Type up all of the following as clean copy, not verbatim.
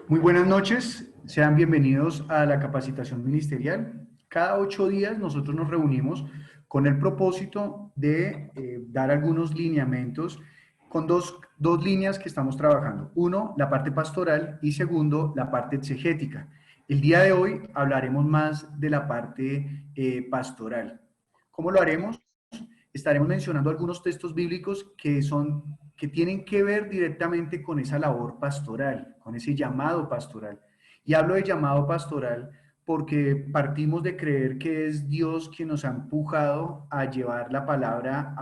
Muy buenas noches, sean bienvenidos a la capacitación ministerial. Cada 8 días nosotros nos reunimos con el propósito de dar algunos lineamientos con dos líneas que estamos trabajando. Uno, la parte pastoral y segundo, la parte exegética. El día de hoy hablaremos más de la parte pastoral. ¿Cómo lo haremos? Estaremos mencionando algunos textos bíblicos que tienen que ver directamente con esa labor pastoral, con ese llamado pastoral. Y hablo de llamado pastoral porque partimos de creer que es Dios quien nos ha empujado a llevar la palabra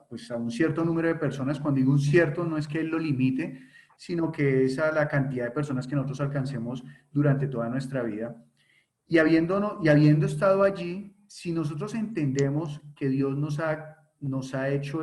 pues a un cierto número de personas. Cuando digo un cierto, no es que Él lo limite, sino que es a la cantidad de personas que nosotros alcancemos durante toda nuestra vida. Y habiendo estado allí, si nosotros entendemos que Dios nos ha hecho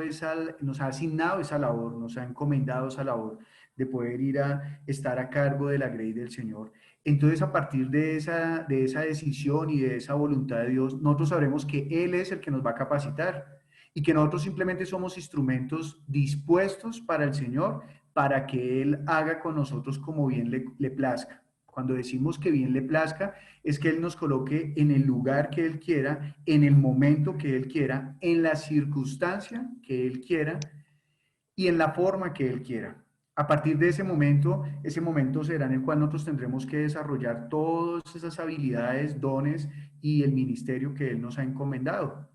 nos ha asignado esa labor, nos ha encomendado esa labor de poder ir a estar a cargo de la grey del Señor, entonces a partir de esa decisión y de esa voluntad de Dios, nosotros sabremos que Él es el que nos va a capacitar y que nosotros simplemente somos instrumentos dispuestos para el Señor, para que Él haga con nosotros como bien le plazca. Cuando decimos que bien le plazca, es que Él nos coloque en el lugar que Él quiera, en el momento que Él quiera, en la circunstancia que Él quiera y en la forma que Él quiera. A partir de ese momento será en el cual nosotros tendremos que desarrollar todas esas habilidades, dones y el ministerio que Él nos ha encomendado.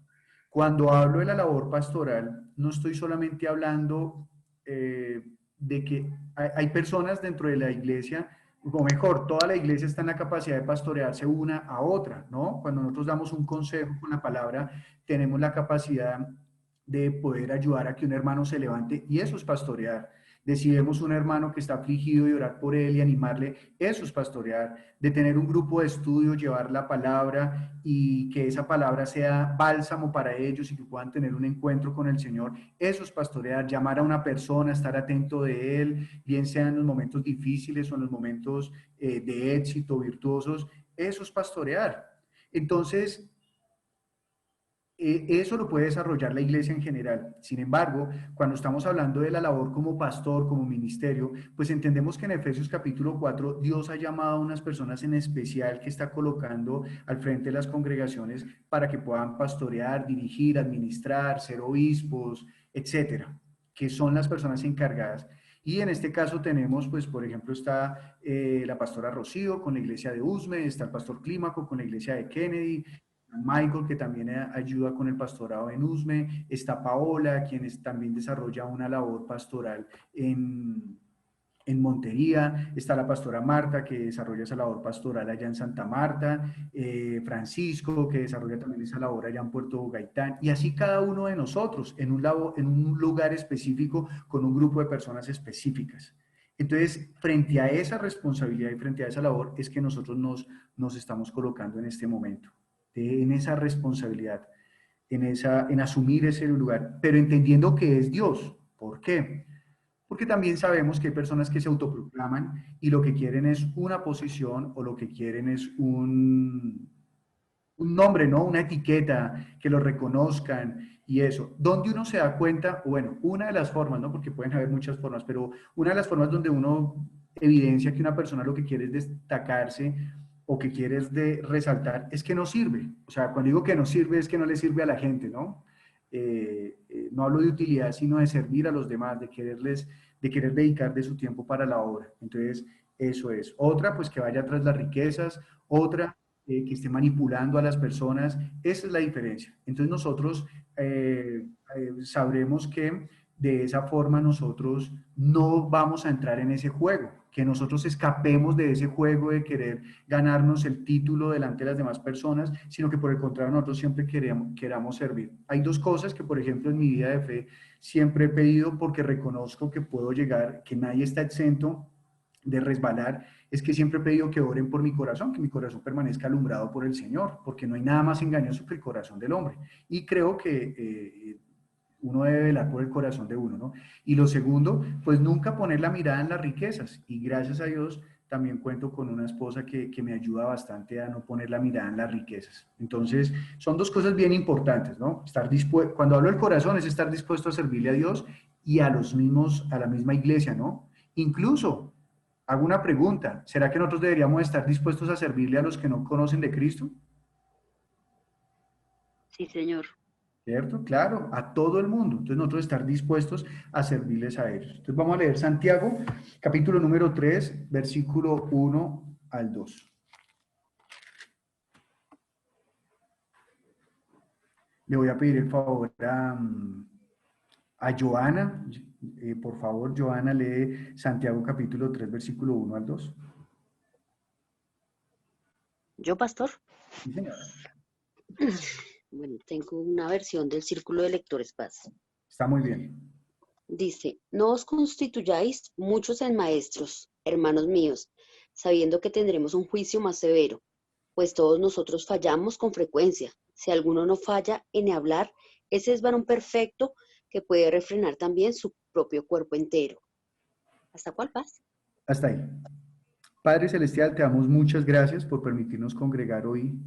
Cuando hablo de la labor pastoral, no estoy solamente hablando de que hay personas dentro de la iglesia, o mejor, toda la iglesia está en la capacidad de pastorearse una a otra, ¿no? Cuando nosotros damos un consejo con la palabra, tenemos la capacidad de poder ayudar a que un hermano se levante y eso es pastorear. De si vemos un hermano que está afligido y orar por él y animarle, eso es pastorear. De tener un grupo de estudio, llevar la palabra y que esa palabra sea bálsamo para ellos y que puedan tener un encuentro con el Señor, eso es pastorear. Llamar a una persona, estar atento de él, bien sea en los momentos difíciles o en los momentos de éxito, virtuosos, eso es pastorear. Entonces, eso lo puede desarrollar la iglesia en general. Sin embargo, cuando estamos hablando de la labor como pastor, como ministerio, pues entendemos que en Efesios capítulo 4 Dios ha llamado a unas personas en especial que está colocando al frente de las congregaciones para que puedan pastorear, dirigir, administrar, ser obispos, etcétera, que son las personas encargadas. Y en este caso tenemos, pues, por ejemplo, está la pastora Rocío con la iglesia de Usme, está el pastor Clímaco con la iglesia de Kennedy, Michael, que también ayuda con el pastorado en Usme, está Paola, quien también desarrolla una labor pastoral en Montería, está la pastora Marta, que desarrolla esa labor pastoral allá en Santa Marta, Francisco, que desarrolla también esa labor allá en Puerto Gaitán, y así cada uno de nosotros en un lugar específico con un grupo de personas específicas. Entonces, frente a esa responsabilidad y frente a esa labor es que nosotros nos estamos colocando en este momento en esa responsabilidad, en asumir ese lugar, pero entendiendo que es Dios. ¿Por qué? Porque también sabemos que hay personas que se autoproclaman y lo que quieren es una posición o lo que quieren es un nombre, ¿no? Una etiqueta, que lo reconozcan y eso. Donde uno se da cuenta, bueno, una de las formas, ¿no? Porque pueden haber muchas formas, pero una de las formas donde uno evidencia que una persona lo que quiere es destacarse o que quiere es resaltar es que no sirve. O sea, cuando digo que no sirve es que no le sirve a la gente, ¿no? No hablo de utilidad, sino de servir a los demás, de querer dedicar de su tiempo para la obra. Entonces, eso es. Otra, pues que vaya tras las riquezas. Otra, que esté manipulando a las personas. Esa es la diferencia. Entonces nosotros sabremos que de esa forma nosotros no vamos a entrar en ese juego, que nosotros escapemos de ese juego de querer ganarnos el título delante de las demás personas, sino que por el contrario nosotros siempre queramos servir. Hay dos cosas que, por ejemplo, en mi vida de fe siempre he pedido porque reconozco que puedo llegar, que nadie está exento de resbalar, es que siempre he pedido que oren por mi corazón, que mi corazón permanezca alumbrado por el Señor, porque no hay nada más engañoso que el corazón del hombre. Y creo que uno debe velar por el corazón de uno, ¿no? Y lo segundo, pues nunca poner la mirada en las riquezas. Y gracias a Dios también cuento con una esposa que me ayuda bastante a no poner la mirada en las riquezas. Entonces, son dos cosas bien importantes, ¿no? Cuando hablo del corazón es estar dispuesto a servirle a Dios y a la misma iglesia, ¿no? Incluso Hago una pregunta. ¿Será que nosotros deberíamos estar dispuestos a servirle a los que no conocen de Cristo? Sí, señor. ¿Cierto? Claro, a todo el mundo. Entonces nosotros estar dispuestos a servirles a ellos. Entonces vamos a leer Santiago, capítulo número 3, versículo 1 al 2. Le voy a pedir el favor a Joana. Por favor, Joana, lee Santiago capítulo 3, versículo 1 al 2. ¿Yo, pastor? Sí, señora. Bueno, tengo una versión del Círculo de Lectores Paz. Está muy bien. Dice, no os constituyáis muchos en maestros, hermanos míos, sabiendo que tendremos un juicio más severo, pues todos nosotros fallamos con frecuencia. Si alguno no falla en hablar, ese es varón perfecto que puede refrenar también su propio cuerpo entero. ¿Hasta cuál paz? Hasta ahí. Padre Celestial, te damos muchas gracias por permitirnos congregar hoy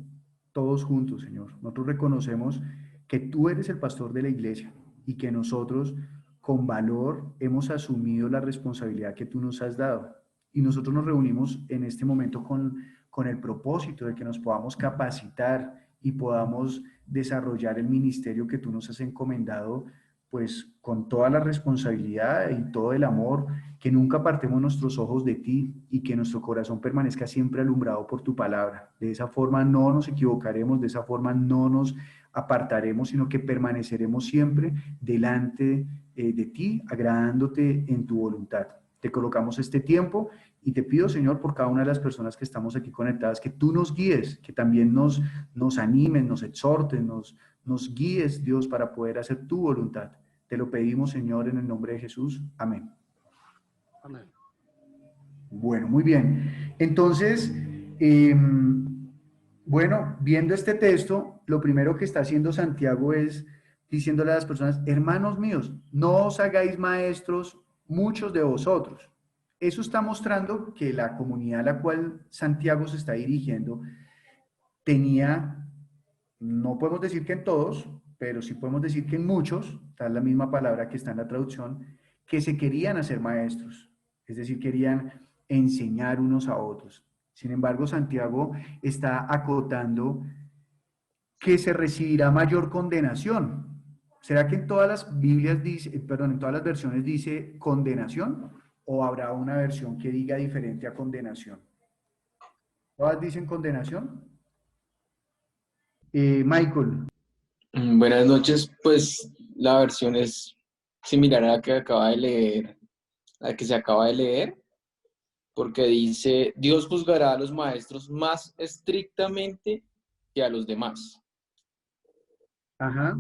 todos juntos, Señor. Nosotros reconocemos que tú eres el pastor de la iglesia y que nosotros con valor hemos asumido la responsabilidad que tú nos has dado. Y nosotros nos reunimos en este momento con el propósito de que nos podamos capacitar y podamos desarrollar el ministerio que tú nos has encomendado, pues con toda la responsabilidad y todo el amor, que nunca apartemos nuestros ojos de ti y que nuestro corazón permanezca siempre alumbrado por tu palabra. De esa forma no nos equivocaremos, de esa forma no nos apartaremos, sino que permaneceremos siempre delante de ti, agradándote en tu voluntad. Te colocamos este tiempo y te pido, Señor, por cada una de las personas que estamos aquí conectadas, que tú nos guíes, que también nos animes, nos exhortes, nos guíes, Dios, para poder hacer tu voluntad. Te lo pedimos, Señor, en el nombre de Jesús. Amén. Amén. Bueno, muy bien. Entonces, bueno, viendo este texto, lo primero que está haciendo Santiago es diciéndole a las personas, hermanos míos, no os hagáis maestros muchos de vosotros. Eso está mostrando que la comunidad a la cual Santiago se está dirigiendo tenía, no podemos decir que en todos, pero sí podemos decir que en muchos, tal la misma palabra que está en la traducción, que se querían hacer maestros, es decir, querían enseñar unos a otros. Sin embargo, Santiago está acotando que se recibirá mayor condenación. ¿Será que en todas las Biblias dice, perdón, en todas las versiones dice condenación o habrá una versión que diga diferente a condenación? ¿Todas dicen condenación? Michael. Buenas noches, pues la versión es similar a la que acaba de leer, a la que se acaba de leer, porque dice, Dios juzgará a los maestros más estrictamente que a los demás. Ajá.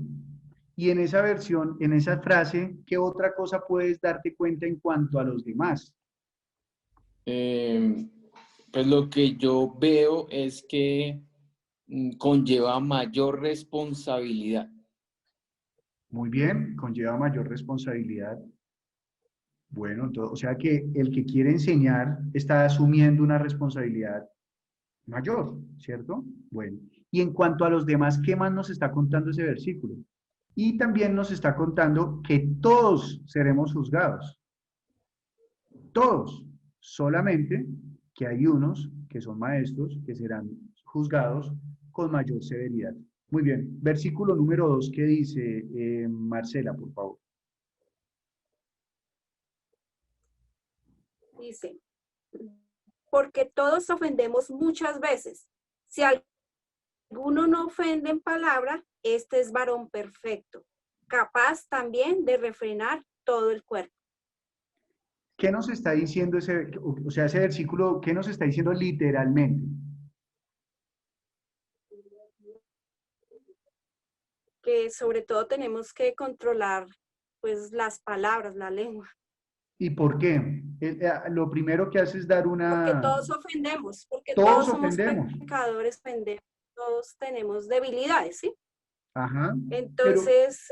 Y en esa versión, en esa frase, ¿qué otra cosa puedes darte cuenta en cuanto a los demás? Eh, pues lo que yo veo es que conlleva mayor responsabilidad. Muy bien, conlleva mayor responsabilidad. Bueno, o sea que el que quiere enseñar está asumiendo una responsabilidad mayor, ¿cierto? Bueno, y en cuanto a los demás, ¿qué más nos está contando ese versículo? Y también nos está contando que todos seremos juzgados, todos, solamente que hay unos que son maestros que serán juzgados con mayor severidad. Muy bien, versículo número 2, ¿qué dice Marcela, por favor? Dice, porque todos ofendemos muchas veces. Si alguno no ofende en palabra, este es varón perfecto, capaz también de refrenar todo el cuerpo. ¿Qué nos está diciendo o sea, ese versículo, qué nos está diciendo literalmente? Que sobre todo tenemos que controlar pues las palabras, la lengua, ¿Y por qué? Lo primero que hace es dar porque una... todos ofendemos, porque Todos todos somos ofendemos. pecadores, ofendemos, todos tenemos debilidades, ¿sí? Ajá. Pero, Entonces,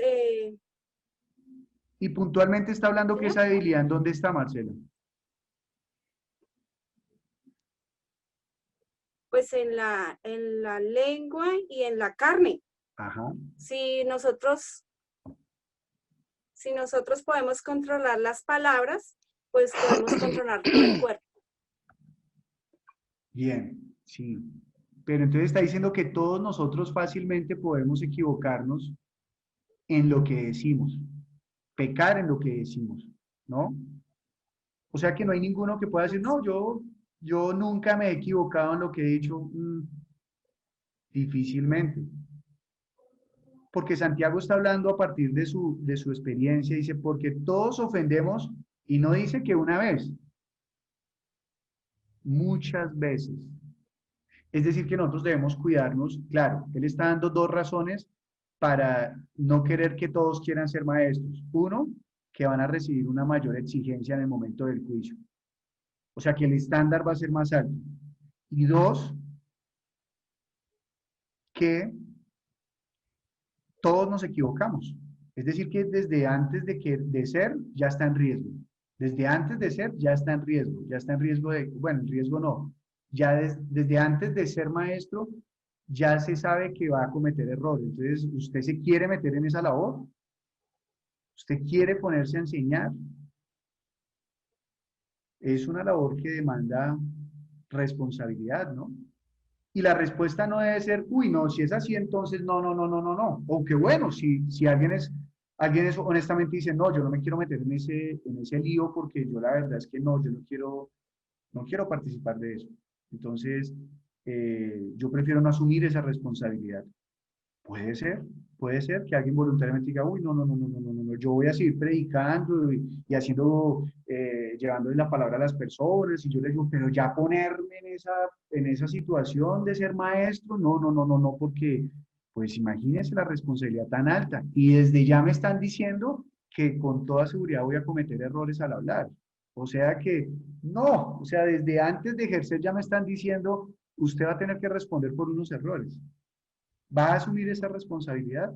y puntualmente está hablando que señor, esa debilidad, ¿en dónde está, Marcelo? pues en la lengua y en la carne. Ajá. Si nosotros podemos controlar las palabras, pues podemos controlar todo el cuerpo. Bien, sí. Pero entonces está diciendo que todos nosotros fácilmente podemos equivocarnos en lo que decimos, pecar en lo que decimos, ¿no? O sea que no hay ninguno que pueda decir, no, yo nunca me he equivocado en lo que he dicho. Difícilmente. Porque Santiago está hablando a partir de su experiencia, dice, porque todos ofendemos, y no dice que una vez, muchas veces. Es decir, que nosotros debemos cuidarnos. Claro, él está dando dos razones para no querer que todos quieran ser maestros. Uno, que van a recibir una mayor exigencia en el momento del juicio. O sea, que el estándar va a ser más alto. Y dos, que todos nos equivocamos. Es decir, que desde antes de ser ya está en riesgo. Desde antes de ser ya está en riesgo. Ya está en riesgo de, bueno, en riesgo no. Ya desde antes de ser maestro ya se sabe que va a cometer errores. Entonces, ¿usted se quiere meter en esa labor? ¿Usted quiere ponerse a enseñar? Es una labor que demanda responsabilidad, ¿no? Y la respuesta no debe ser, uy, no, si es así, entonces no, no, no, no, no, no. O que bueno, si alguien es honestamente dice, no, yo no me quiero meter en ese lío porque yo la verdad es que no, yo no quiero participar de eso. Entonces, yo prefiero no asumir esa responsabilidad. Puede ser que alguien voluntariamente diga, uy, no, no, no, no, no, no, no, no, yo voy a seguir predicando y haciendo, llevándole la palabra a las personas, y yo le digo, pero ya ponerme en esa situación de ser maestro, no, no, no, no, no, porque, pues imagínense la responsabilidad tan alta, y desde ya me están diciendo que con toda seguridad voy a cometer errores al hablar. O sea que, no, o sea, desde antes de ejercer ya me están diciendo, usted va a tener que responder por unos errores. ¿Va a asumir esa responsabilidad?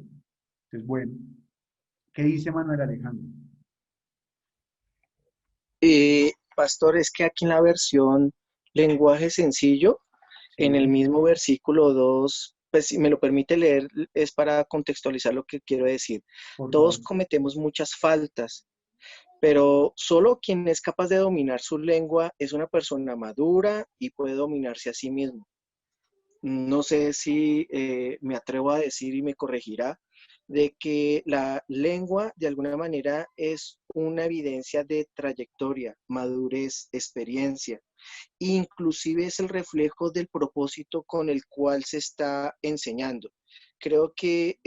Pues bueno, ¿qué dice Manuel Alejandro? Pastor, es que aquí en la versión lenguaje sencillo, en el Sí, mismo versículo 2, pues si me lo permite leer, es para contextualizar lo que quiero decir. por Todos favor. cometemos muchas faltas, pero solo quien es capaz de dominar su lengua es una persona madura y puede dominarse a sí mismo. No sé si me atrevo a decir y me corregirá de que la lengua de alguna manera es una evidencia de trayectoria, madurez, experiencia. Inclusive es el reflejo del propósito con el cual se está enseñando. Creo que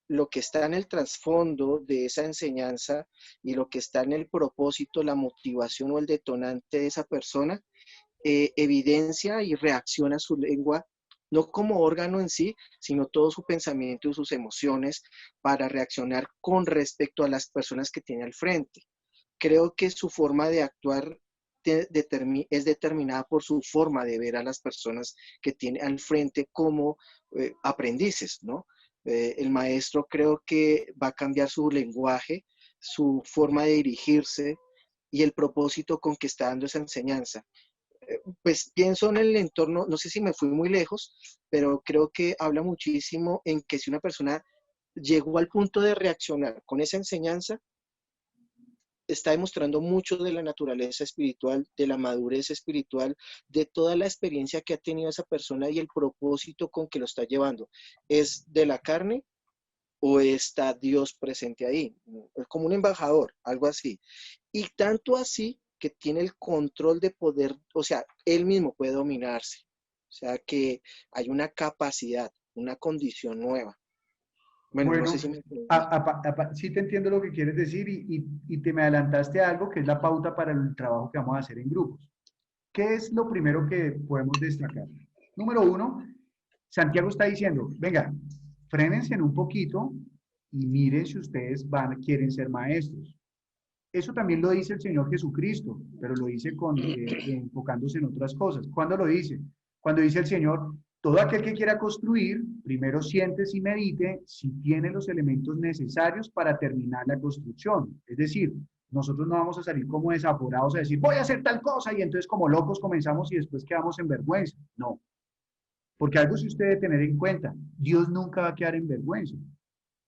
lo que está en el trasfondo de esa enseñanza y lo que está en el propósito, la motivación o el detonante de esa persona, evidencia y reacciona a su lengua, no como órgano en sí, sino todo su pensamiento y sus emociones para reaccionar con respecto a las personas que tiene al frente. Creo que su forma de actuar es determinada por su forma de ver a las personas que tiene al frente como aprendices, ¿no? El maestro creo que va a cambiar su lenguaje, su forma de dirigirse y el propósito con que está dando esa enseñanza. Pues pienso en el entorno, no sé si me fui muy lejos, pero creo que habla muchísimo en que si una persona llegó al punto de reaccionar con esa enseñanza, está demostrando mucho de la naturaleza espiritual, de la madurez espiritual, de toda la experiencia que ha tenido esa persona y el propósito con que lo está llevando. ¿Es de la carne o está Dios presente ahí? Es como un embajador, algo así. Y tanto así que tiene el control de poder, o sea, él mismo puede dominarse. O sea, que hay una capacidad, una condición nueva. Bueno, no sé Bueno, si me... sí te entiendo lo que quieres decir y te me adelantaste a algo que es la pauta para el trabajo que vamos a hacer en grupos. ¿Qué es lo primero que podemos destacar? Número uno, Santiago está diciendo, venga, frénense en un poquito y miren si ustedes quieren ser maestros. Eso también lo dice el Señor Jesucristo, pero lo dice enfocándose en otras cosas. ¿Cuándo lo dice? Cuando dice el Señor, todo aquel que quiera construir, primero siéntese y medite si tiene los elementos necesarios para terminar la construcción. Es decir, nosotros no vamos a salir como desaforados a decir, voy a hacer tal cosa, y entonces como locos comenzamos y después quedamos en vergüenza. No, porque algo sí usted debe tener en cuenta, Dios nunca va a quedar en vergüenza.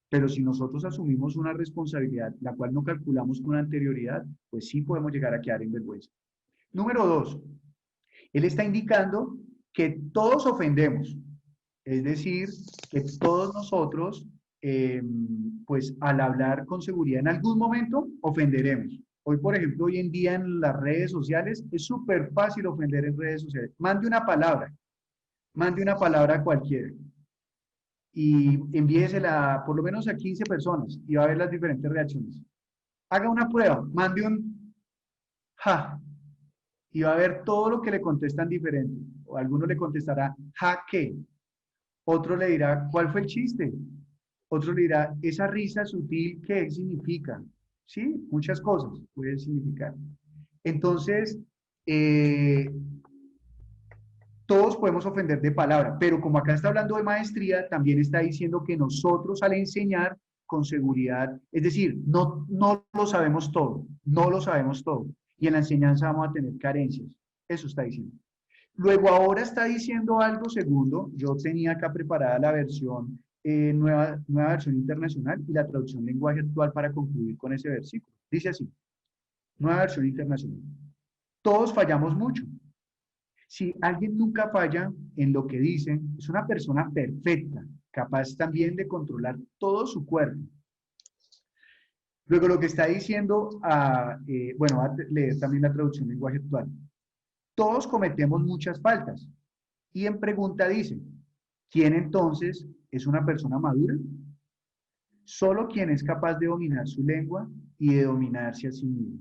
Pero si nosotros asumimos una responsabilidad, la cual no calculamos con anterioridad, pues sí podemos llegar a quedar en vergüenza. Número dos, Él está indicando que todos ofendemos, es decir, que todos nosotros, pues al hablar con seguridad en algún momento ofenderemos. Hoy, por ejemplo, hoy en día en las redes sociales es súper fácil ofender en redes sociales. Mande una palabra cualquiera y envíesela por lo menos a 15 personas y va a ver las diferentes reacciones. Haga una prueba, mande un ja y va a ver todo lo que le contestan diferente. O alguno le contestará ja qué, otro le dirá ¿cuál fue el chiste? Otro le dirá esa risa sutil ¿qué significa? Sí, muchas cosas puede significar. Entonces, todos podemos ofender de palabra, pero como acá está hablando de maestría, también está diciendo que nosotros al enseñar con seguridad, es decir, no lo sabemos todo, no lo sabemos todo, y en la enseñanza vamos a tener carencias, eso está diciendo. Luego ahora está diciendo algo segundo, yo tenía acá preparada la versión, nueva versión internacional y la traducción lenguaje actual para concluir con ese versículo. Dice así, nueva versión internacional. Todos fallamos mucho. Si alguien nunca falla en lo que dice, es una persona perfecta, capaz también de controlar todo su cuerpo. Luego lo que está diciendo, bueno, va a leer también la traducción lenguaje actual. Todos cometemos muchas faltas. Y en pregunta dice, ¿quién entonces es una persona madura? Solo quien es capaz de dominar su lengua y de dominarse a sí mismo.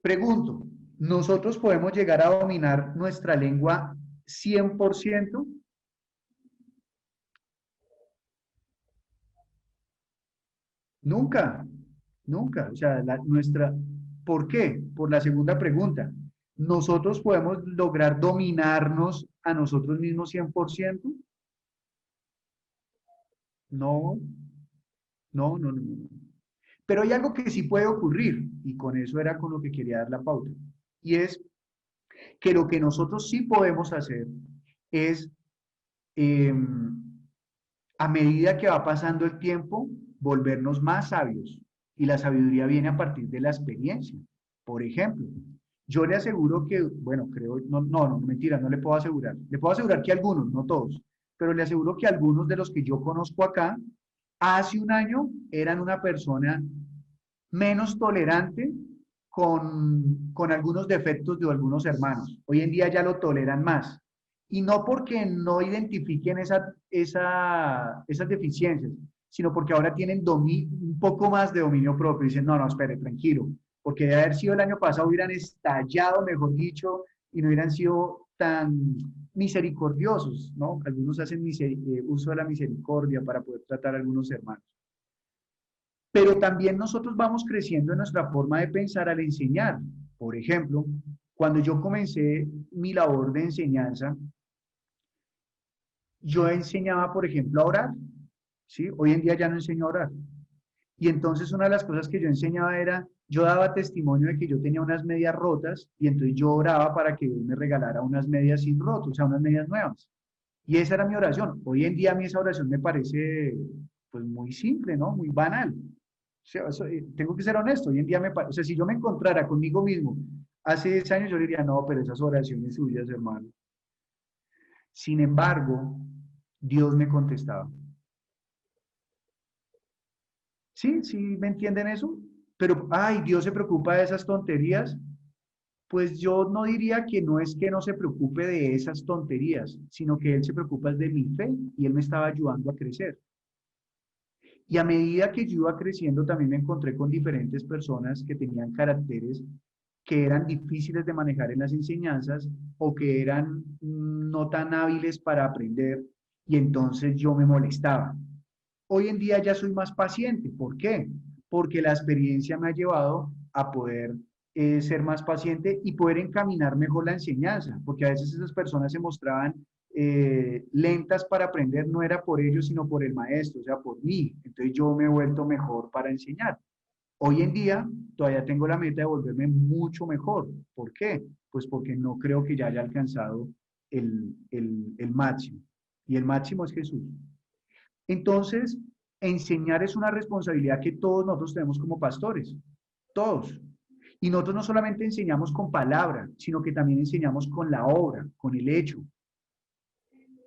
Pregunto, ¿nosotros podemos llegar a dominar nuestra lengua 100%? Nunca, nunca. O sea, ¿por qué? Por la segunda pregunta. ¿Nosotros podemos lograr dominarnos a nosotros mismos 100%? No, no. Pero hay algo que sí puede ocurrir, y con eso era con lo que quería dar la pauta, y es que lo que nosotros sí podemos hacer es, eh, a medida que va pasando el tiempo, volvernos más sabios. Y la sabiduría viene a partir de la experiencia. Por ejemplo, yo le aseguro que, bueno, creo, no, mentira, no le puedo asegurar. Le puedo asegurar que algunos, no todos, pero le aseguro que algunos de los que yo conozco acá, hace un año eran una persona menos tolerante con algunos defectos de algunos hermanos. Hoy en día ya lo toleran más. Y no porque no identifiquen esas deficiencias, sino porque ahora tienen un poco más de dominio propio. Dicen, no, espere, tranquilo, porque de haber sido el año pasado hubieran estallado, mejor dicho, y no hubieran sido tan misericordiosos, ¿no? Algunos hacen uso de la misericordia para poder tratar a algunos hermanos. Pero también nosotros vamos creciendo en nuestra forma de pensar al enseñar. Por ejemplo, cuando yo comencé mi labor de enseñanza, yo enseñaba, por ejemplo, a orar, ¿sí? Hoy en día ya no enseño a orar. Y entonces una de las cosas que yo enseñaba era, yo daba testimonio de que yo tenía unas medias rotas y entonces yo oraba para que Dios me regalara unas medias sin rotos, o sea, unas medias nuevas. Y esa era mi oración. Hoy en día a mí esa oración me parece pues muy simple, ¿no? Muy banal. O sea, tengo que ser honesto. Hoy en día o sea, si yo me encontrara conmigo mismo hace 10 años, yo diría, no, pero esas oraciones suyas, hermano. Sin embargo, Dios me contestaba. ¿Sí? ¿Sí me entienden eso? Pero, ay, Dios se preocupa de esas tonterías. Pues yo no diría que no es que no se preocupe de esas tonterías, sino que Él se preocupa de mi fe y Él me estaba ayudando a crecer. Y a medida que yo iba creciendo, también me encontré con diferentes personas que tenían caracteres que eran difíciles de manejar en las enseñanzas o que eran no tan hábiles para aprender y entonces yo me molestaba. Hoy en día ya soy más paciente. ¿Por qué? Porque la experiencia me ha llevado a poder ser más paciente y poder encaminar mejor la enseñanza, porque a veces esas personas se mostraban lentas para aprender, no era por ellos, sino por el maestro, o sea, por mí. Entonces yo me he vuelto mejor para enseñar. Hoy en día todavía tengo la meta de volverme mucho mejor. ¿Por qué? Pues porque no creo que ya haya alcanzado el máximo. Y el máximo es Jesús. Entonces, enseñar es una responsabilidad que todos nosotros tenemos como pastores. Todos. Y nosotros no solamente enseñamos con palabra, sino que también enseñamos con la obra, con el hecho,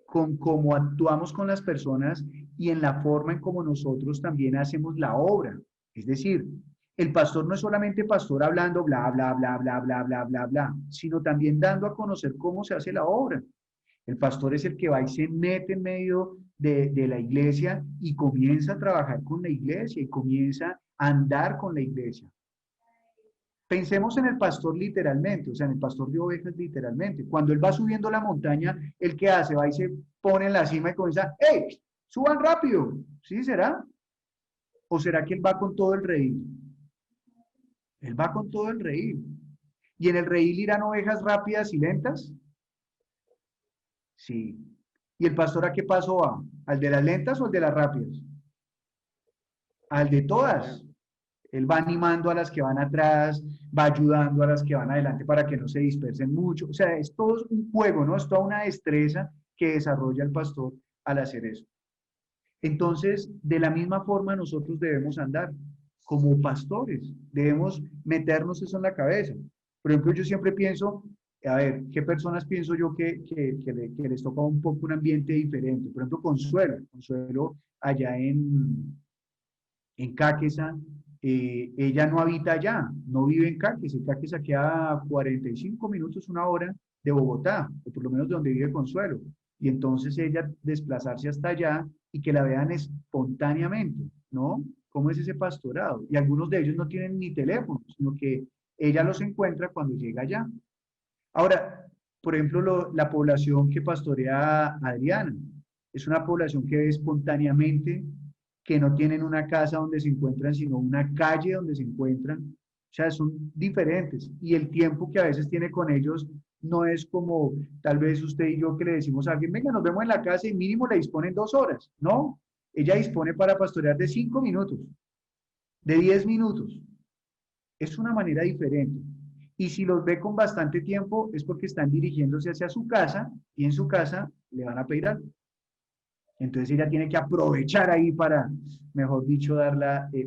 con cómo actuamos con las personas y en la forma en cómo nosotros también hacemos la obra. Es decir, el pastor no es solamente pastor hablando bla, bla, bla, bla, bla, bla, bla, bla, sino también dando a conocer cómo se hace la obra. El pastor es el que va y se mete en medio de la iglesia y comienza a trabajar con la iglesia y comienza a andar con la iglesia. Pensemos en el pastor literalmente, o sea, en el pastor de ovejas literalmente. Cuando él va subiendo la montaña, ¿el qué hace? Va y se pone en la cima y comienza, ¡hey! ¡Suban rápido! ¿Sí será? ¿O será que él va con todo el redil? Él va con todo el redil. ¿Y en el redil irán ovejas rápidas y lentas? Sí. ¿Y el pastor a qué paso va? ¿Al de las lentas o al de las rápidas? Al de todas. Él va animando a las que van atrás, va ayudando a las que van adelante para que no se dispersen mucho. O sea, es todo un juego, ¿no? Es toda una destreza que desarrolla el pastor al hacer eso. Entonces, de la misma forma nosotros debemos andar como pastores. Debemos meternos eso en la cabeza. Por ejemplo, yo siempre pienso, a ver, ¿qué personas pienso yo que les toca un poco un ambiente diferente? Por ejemplo, Consuelo allá en Cáqueza, ella no habita allá, no vive en Cáqueza. Cáqueza queda a 45 minutos, una hora de Bogotá, o por lo menos de donde vive Consuelo. Y entonces ella desplazarse hasta allá y que la vean espontáneamente, ¿no? ¿Cómo es ese pastorado? Y algunos de ellos no tienen ni teléfono, sino que ella los encuentra cuando llega allá. Ahora, por ejemplo, la población que pastorea Adriana, es una población que ve espontáneamente, que no tienen una casa donde se encuentran, sino una calle donde se encuentran. O sea, son diferentes. Y el tiempo que a veces tiene con ellos no es como tal vez usted y yo que le decimos a alguien, venga, nos vemos en la casa y mínimo le disponen 2 horas. No, ella dispone para pastorear de 5 minutos, de 10 minutos. Es una manera diferente. Y si los ve con bastante tiempo es porque están dirigiéndose hacia su casa y en su casa le van a pedir algo. Entonces ella tiene que aprovechar ahí para, mejor dicho,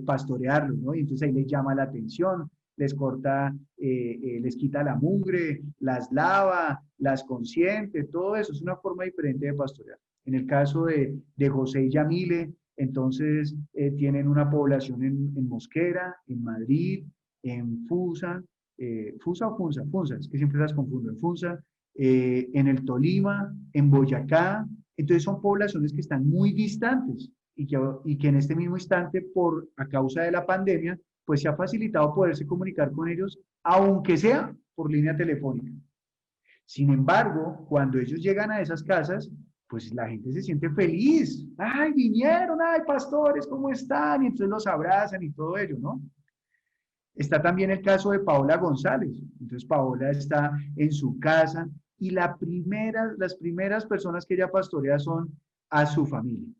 pastorearlos, ¿no? Y entonces ahí les llama la atención, les corta, les quita la mugre, las lava, las consiente, todo eso es una forma diferente de pastorear. En el caso de José y Yamile, entonces tienen una población en Mosquera, en Madrid, en Fusa, Fusa o Funza, Funza, es que siempre las confundo, en Funza, en el Tolima, en Boyacá. Entonces son poblaciones que están muy distantes y que en este mismo instante, a causa de la pandemia, pues se ha facilitado poderse comunicar con ellos, aunque sea por línea telefónica. Sin embargo, cuando ellos llegan a esas casas, pues la gente se siente feliz. ¡Ay, vinieron! ¡Ay, pastores, ¿cómo están! Y entonces los abrazan y todo ello, ¿no? Está también el caso de Paola González. Entonces Paola está en su casa y las primeras personas que ella pastorea son a su familia.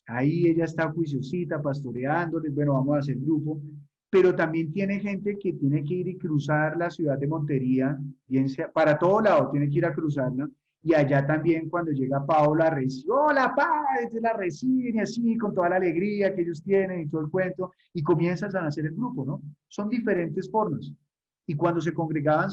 Ahí ella está juiciosita, pastoreándoles, bueno, vamos a hacer grupo, pero también tiene gente que tiene que ir y cruzar la ciudad de Montería, bien sea, para todo lado tiene que ir a cruzarla, y allá también cuando llega Paola, hola, padre, la reciben y así, con toda la alegría que ellos tienen y todo el cuento, y comienzan a hacer el grupo, ¿no? Son diferentes formas. Y cuando se congregaban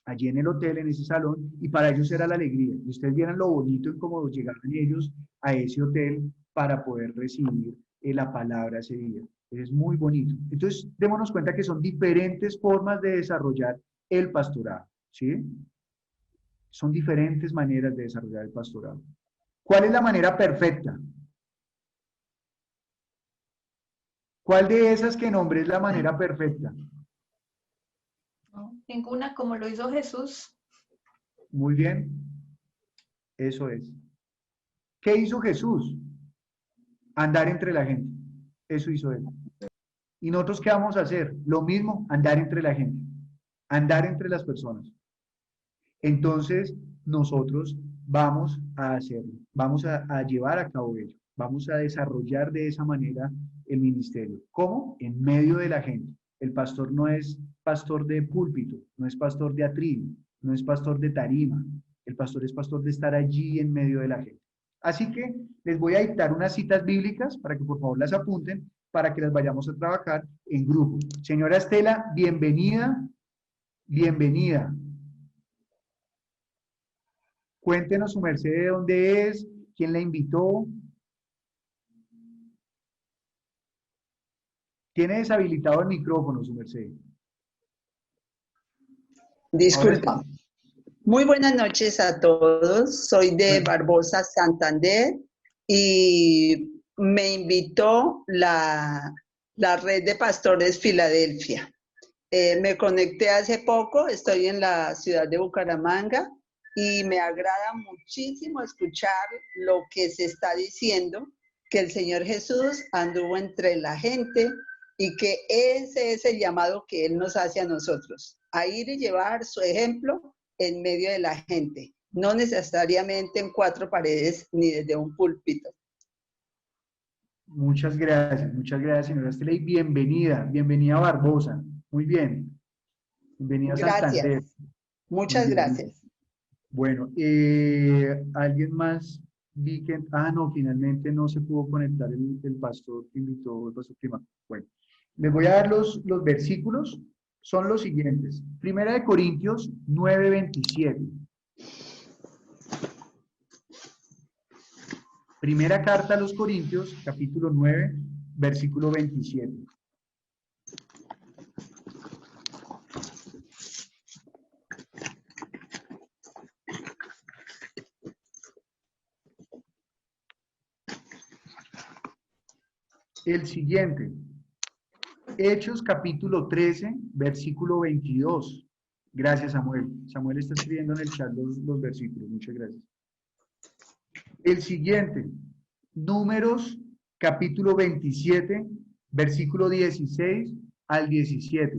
allí en el hotel, en ese salón, y para ellos era la alegría. Y ustedes vieran lo bonito en cómo llegaban ellos a ese hotel para poder recibir la palabra ese día. Es muy bonito. Entonces, démonos cuenta que son diferentes formas de desarrollar el pastorado, ¿sí? Son diferentes maneras de desarrollar el pastorado. ¿Cuál es la manera perfecta? ¿Cuál de esas que nombré es la manera perfecta? No, ninguna, como lo hizo Jesús. Muy bien. Eso es. ¿Qué hizo Jesús? Andar entre la gente. Eso hizo él. ¿Y nosotros qué vamos a hacer? Lo mismo, andar entre la gente. Andar entre las personas. Entonces, nosotros vamos a hacerlo. Vamos a llevar a cabo ello. Vamos a desarrollar de esa manera el ministerio. ¿Cómo? En medio de la gente. El pastor no es pastor de púlpito, no es pastor de atril, no es pastor de tarima. El pastor es pastor de estar allí en medio de la gente. Así que les voy a dictar unas citas bíblicas para que por favor las apunten para que las vayamos a trabajar en grupo. Señora Estela, bienvenida, bienvenida. Cuéntenos su merced de dónde es, quién la invitó. Tiene deshabilitado el micrófono, su merced. Disculpa. Muy buenas noches a todos. Soy de Barbosa, Santander, y me invitó la Red de Pastores Filadelfia. Me conecté hace poco, estoy en la ciudad de Bucaramanga y me agrada muchísimo escuchar lo que se está diciendo, que el Señor Jesús anduvo entre la gente y que ese es el llamado que Él nos hace a nosotros, a ir y llevar su ejemplo en medio de la gente, no necesariamente en cuatro paredes ni desde un púlpito. Muchas gracias, señora Estela, y bienvenida, bienvenida a Barbosa. Muy bien. Bienvenida a Santander. Gracias. Muchas gracias. Bueno, ¿alguien más? Vi que, no, finalmente no se pudo conectar el pastor que invitó, el pastor Prima. Bueno, les voy a dar los versículos. Son los siguientes. Primera de Corintios 9:27. Primera carta a los Corintios, capítulo 9, versículo 27. El siguiente. Hechos capítulo 13, versículo 22. Gracias, Samuel. Samuel está escribiendo en el chat los versículos. Muchas gracias. El siguiente. Números capítulo 27, versículo 16 al 17.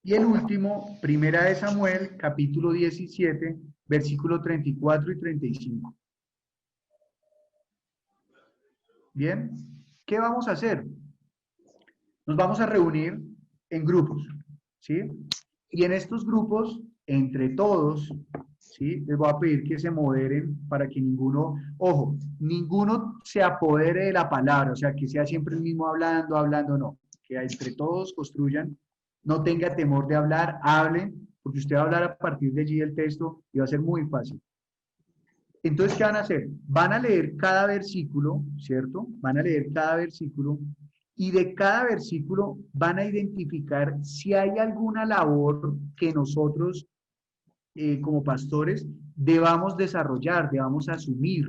Y el último, Primera de Samuel, capítulo 17, versículo 34 y 35. Bien, ¿qué vamos a hacer? Nos vamos a reunir en grupos, ¿sí? Y en estos grupos, entre todos, ¿sí? Les voy a pedir que se moderen para que ninguno, ojo, ninguno se apodere de la palabra, o sea, que sea siempre el mismo hablando, no. Que entre todos construyan. No tenga temor de hablar, hablen, porque usted va a hablar a partir de allí el texto y va a ser muy fácil. Entonces, ¿qué van a hacer? Van a leer cada versículo, ¿cierto? Van a leer cada versículo y de cada versículo van a identificar si hay alguna labor que nosotros, como pastores, debamos desarrollar, debamos asumir.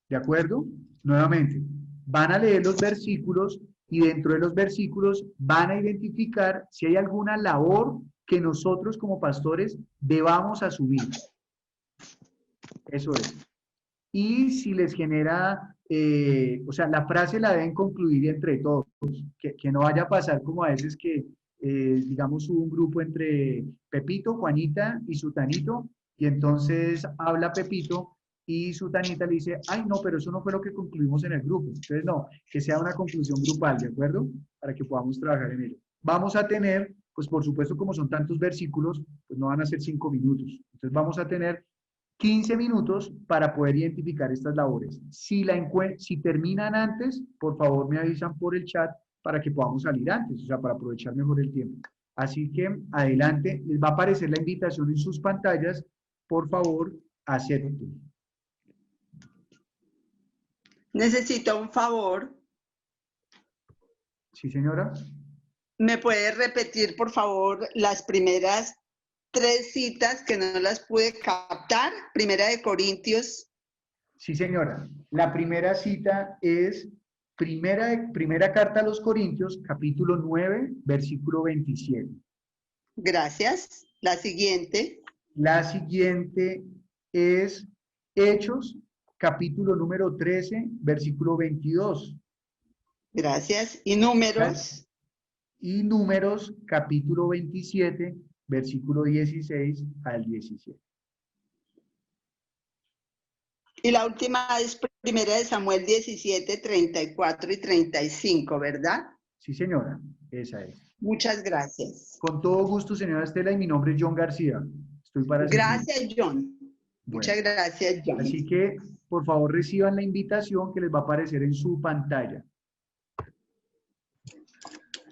¿De acuerdo? Nuevamente, van a leer los versículos y dentro de los versículos van a identificar si hay alguna labor que nosotros como pastores debamos asumir. Eso es. Y si les genera, o sea, la frase la deben concluir entre todos, que no vaya a pasar como a veces que, digamos, hubo un grupo entre Pepito, Juanita y Sutanito, y entonces habla Pepito, y Sutanita le dice, ay, no, pero eso no fue lo que concluimos en el grupo. Entonces, no, que sea una conclusión grupal, ¿de acuerdo? Para que podamos trabajar en ello. Vamos a tener, pues por supuesto, como son tantos versículos, pues no van a ser 5 minutos. Entonces, vamos a tener 15 minutos para poder identificar estas labores. Si terminan antes, por favor me avisan por el chat para que podamos salir antes, o sea, para aprovechar mejor el tiempo. Así que, adelante, les va a aparecer la invitación en sus pantallas. Por favor, acepten. Necesito un favor. Sí, señora. ¿Me puede repetir, por favor, las primeras 3 citas que no las pude captar? Primera de Corintios. Sí, señora. La primera cita es primera carta a los Corintios, capítulo 9, versículo 27. Gracias. La siguiente. La siguiente es Hechos, capítulo número 13, versículo 22. Gracias. ¿Y Números? Y Números, capítulo 27, versículo 16 al 17. Y la última es Primera de Samuel 17, 34 y 35, ¿verdad? Sí, señora, esa es. Muchas gracias. Con todo gusto, señora Estela, y mi nombre es John García. Estoy para servir. Gracias, John. Muchas Bueno, gracias, John. así que, por favor, reciban la invitación que les va a aparecer en su pantalla.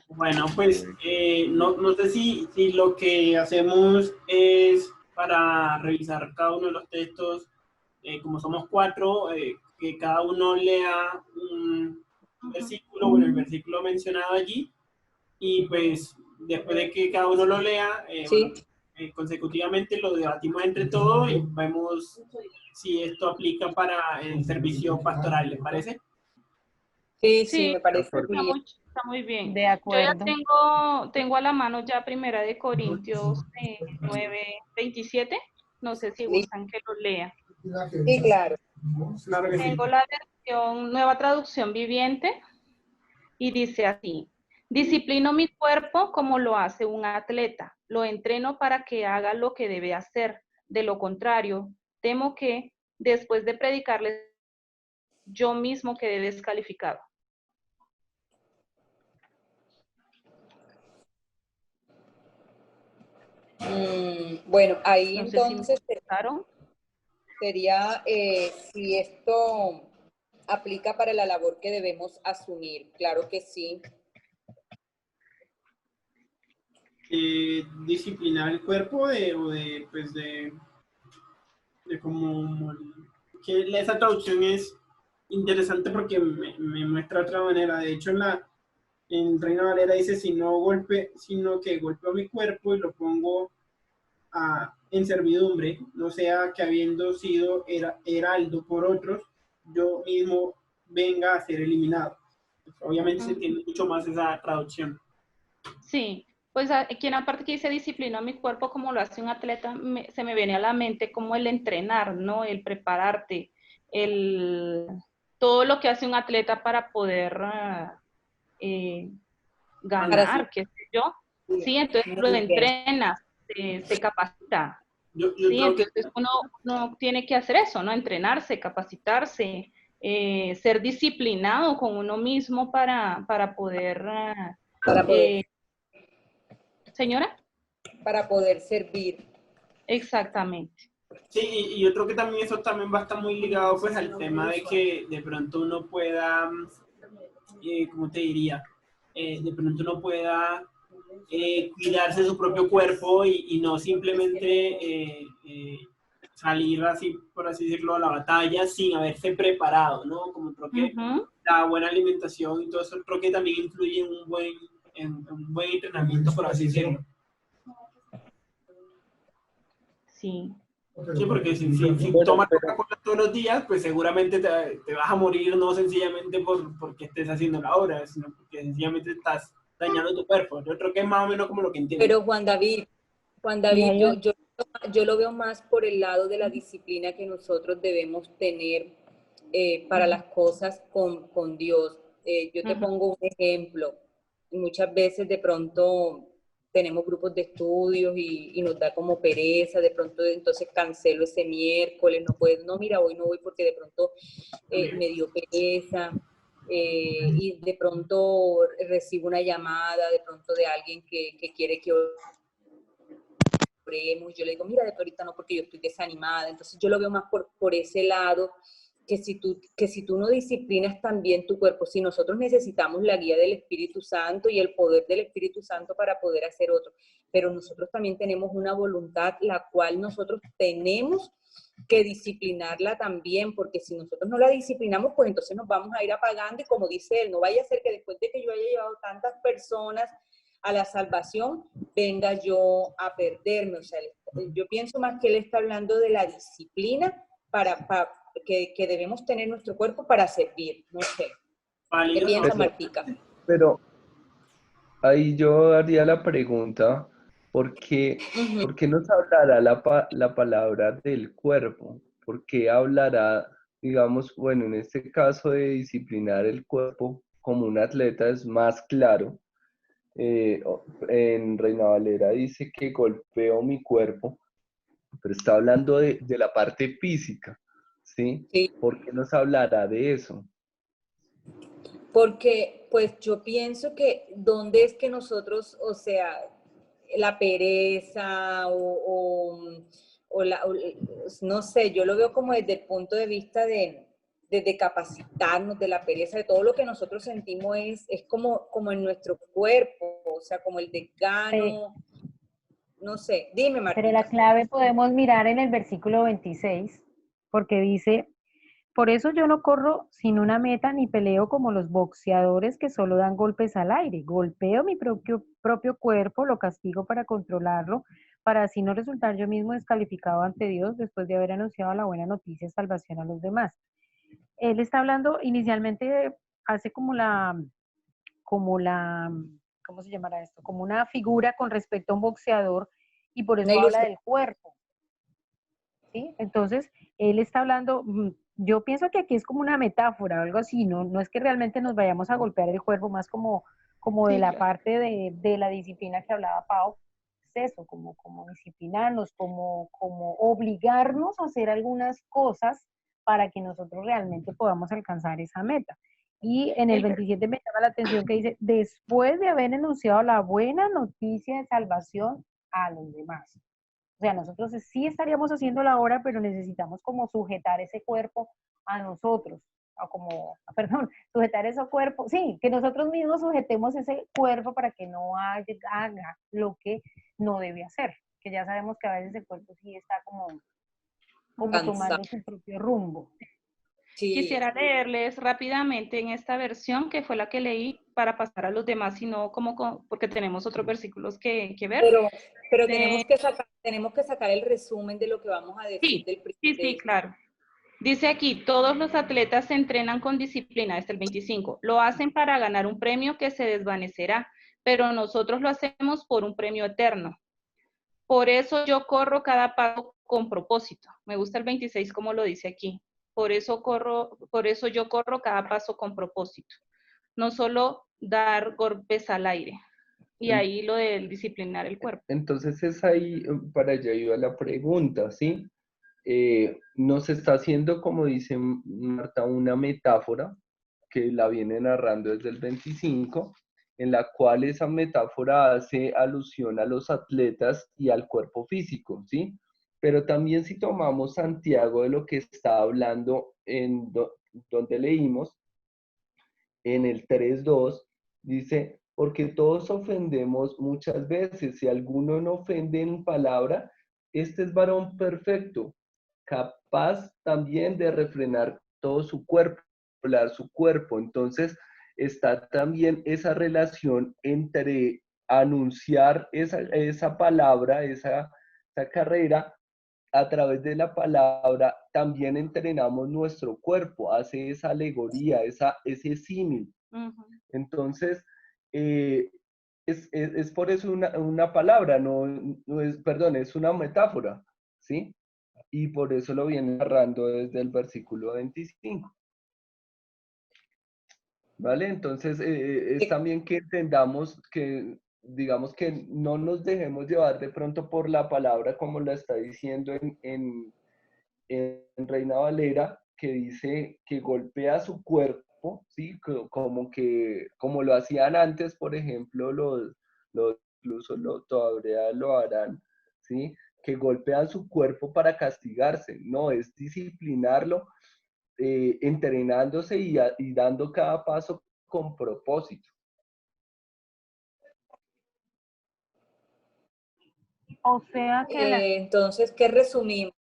Bueno, pues no sé si lo que hacemos es para revisar cada uno de los textos, como somos 4, que cada uno lea un versículo, bueno, el versículo mencionado allí, y pues después de que cada uno lo lea, Sí. consecutivamente lo debatimos entre todos y vemos si esto aplica para el servicio pastoral, ¿les parece? Sí, Sí, me parece está muy bien. De Yo ya acuerdo. tengo a la mano ya Primera de Corintios 9:27. No sé si gustan que lo lea. Sí, claro. Claro que sí. Tengo la versión Nueva Traducción Viviente y dice así: disciplino mi cuerpo como lo hace un atleta, lo entreno para que haga lo que debe hacer. De lo contrario, temo que después de predicarles yo mismo quedé descalificado. Bueno, ahí No sé si me entonces escucharon. sería si esto aplica para la labor que debemos asumir. Claro que sí. Disciplinar el cuerpo de como que esa traducción es interesante porque me muestra otra manera. De hecho, en Reina Valera dice sino que golpeo mi cuerpo y lo pongo en servidumbre, no sea que habiendo sido heraldo por otros, yo mismo venga a ser eliminado. Pues, obviamente se entiende mucho más esa traducción. Sí, pues aquí en la parte que dice disciplina mi cuerpo como lo hace un atleta, se me viene a la mente como el entrenar, ¿no? El prepararte, todo lo que hace un atleta para poder ganar, qué sé yo. Sí, entonces lo entrena, se capacita. Yo Sí, creo que entonces uno tiene que hacer eso, ¿no? Entrenarse, capacitarse, ser disciplinado con uno mismo para poder... ¿Señora? Para poder servir. Exactamente. sí, y yo creo que también eso también va a estar muy ligado pues al tema de que de pronto uno pueda, ¿cómo te diría? De pronto uno pueda cuidarse de su propio cuerpo y no simplemente salir así, por así decirlo, a la batalla sin haberse preparado, ¿no? Como creo que la buena alimentación y todo eso creo que también influye en un buen entrenamiento, por así decirlo. Sí. Sí, porque si tomas Coca-Cola todos los días, pues seguramente te vas a morir, no sencillamente porque estés haciendo la obra, sino porque sencillamente estás dañando tu cuerpo. Yo creo que es más o menos como lo que entiendo. Pero Juan David, yo lo veo más por el lado de la disciplina que nosotros debemos tener para las cosas con Dios. Yo te pongo un ejemplo. Muchas veces de pronto tenemos grupos de estudios y nos da como pereza, de pronto entonces cancelo ese miércoles, no, mira, hoy no voy porque de pronto me dio pereza. Y de pronto recibo una llamada de pronto de alguien que quiere que oremos, yo le digo, mira, de ahorita no porque yo estoy desanimada. Entonces yo lo veo más por ese lado, que si tú no disciplinas también tu cuerpo, si nosotros necesitamos la guía del Espíritu Santo y el poder del Espíritu Santo para poder hacer otro, pero nosotros también tenemos una voluntad la cual nosotros tenemos que disciplinarla también, porque si nosotros no la disciplinamos, pues entonces nos vamos a ir apagando y como dice él, no vaya a ser que después de que yo haya llevado tantas personas a la salvación, venga yo a perderme. O sea, yo pienso más que él está hablando de la disciplina que debemos tener nuestro cuerpo para servir. No sé. ¿Qué piensa Martica? Pero ahí yo haría la pregunta, ¿por qué nos hablará la palabra del cuerpo? ¿Por qué hablará, digamos, bueno, en este caso de disciplinar el cuerpo como un atleta es más claro? En Reina Valera dice que golpeo mi cuerpo, pero está hablando de la parte física, ¿sí? ¿Por qué nos hablará de eso? Porque, pues, yo pienso que ¿dónde es que nosotros, o sea, la pereza no sé, yo lo veo como desde el punto de vista de capacitarnos, de la pereza, de todo lo que nosotros sentimos es como en nuestro cuerpo, o sea, como el desgano, no sé. Dime, Pero Martica. la clave podemos mirar en el versículo 26, porque dice, por eso yo no corro sin una meta ni peleo como los boxeadores que solo dan golpes al aire. Golpeo mi propio cuerpo, lo castigo para controlarlo, para así no resultar yo mismo descalificado ante Dios después de haber anunciado la buena noticia de salvación a los demás. Él está hablando inicialmente, hace ¿cómo se llamará esto? Como una figura con respecto a un boxeador y por eso habla del cuerpo. ¿Sí? Entonces, él está hablando, yo pienso que aquí es como una metáfora o algo así, no es que realmente nos vayamos a golpear el cuerpo, más como de la parte de la disciplina que hablaba Pau, es eso, como disciplinarnos, como obligarnos a hacer algunas cosas para que nosotros realmente podamos alcanzar esa meta. Y en el 27 me llama la atención que dice, después de haber enunciado la buena noticia de salvación a los demás. O sea, nosotros sí estaríamos haciendo la obra, pero necesitamos como sujetar ese cuerpo a nosotros, o perdón, sujetar ese cuerpo, sí, que nosotros mismos sujetemos ese cuerpo para que no haga lo que no debe hacer, que ya sabemos que a veces el cuerpo sí está como tomando su propio rumbo. Sí. Quisiera leerles rápidamente en esta versión, que fue la que leí, para pasar a los demás, sino porque tenemos otros versículos que ver. Pero tenemos que sacar el resumen de lo que vamos a decir del principio. Sí, claro. Dice aquí, todos los atletas se entrenan con disciplina, este es el 25. Lo hacen para ganar un premio que se desvanecerá, pero nosotros lo hacemos por un premio eterno. Por eso yo corro cada paso con propósito. Me gusta el 26 como lo dice aquí. Por eso yo corro cada paso con propósito. No solo dar golpes al aire. Y ahí lo del disciplinar el cuerpo. Entonces es ahí, para allá iba la pregunta, ¿sí? Nos está haciendo, como dice Marta, una metáfora que la viene narrando desde el 25, en la cual esa metáfora hace alusión a los atletas y al cuerpo físico, ¿sí? Pero también si tomamos Santiago de lo que está hablando donde leímos, en el 3.2, dice, porque todos ofendemos muchas veces, si alguno no ofende en palabra, este es varón perfecto, capaz también de refrenar todo su cuerpo, controlar su cuerpo. Entonces está también esa relación entre anunciar esa palabra, esa carrera. A través de la palabra también entrenamos nuestro cuerpo, hace esa alegoría, ese símil. Entonces, es por eso una palabra, es una metáfora, ¿sí? Y por eso lo viene narrando desde el versículo 25. ¿Vale? Entonces, es también que entendamos que, digamos que no nos dejemos llevar de pronto por la palabra como la está diciendo en Reina Valera, que dice que golpea su cuerpo, ¿sí? Como lo hacían antes, por ejemplo, incluso todavía lo harán, ¿sí? Que golpean su cuerpo para castigarse, no, es disciplinarlo, entrenándose y dando cada paso con propósito. O sea que entonces, ¿qué resumimos?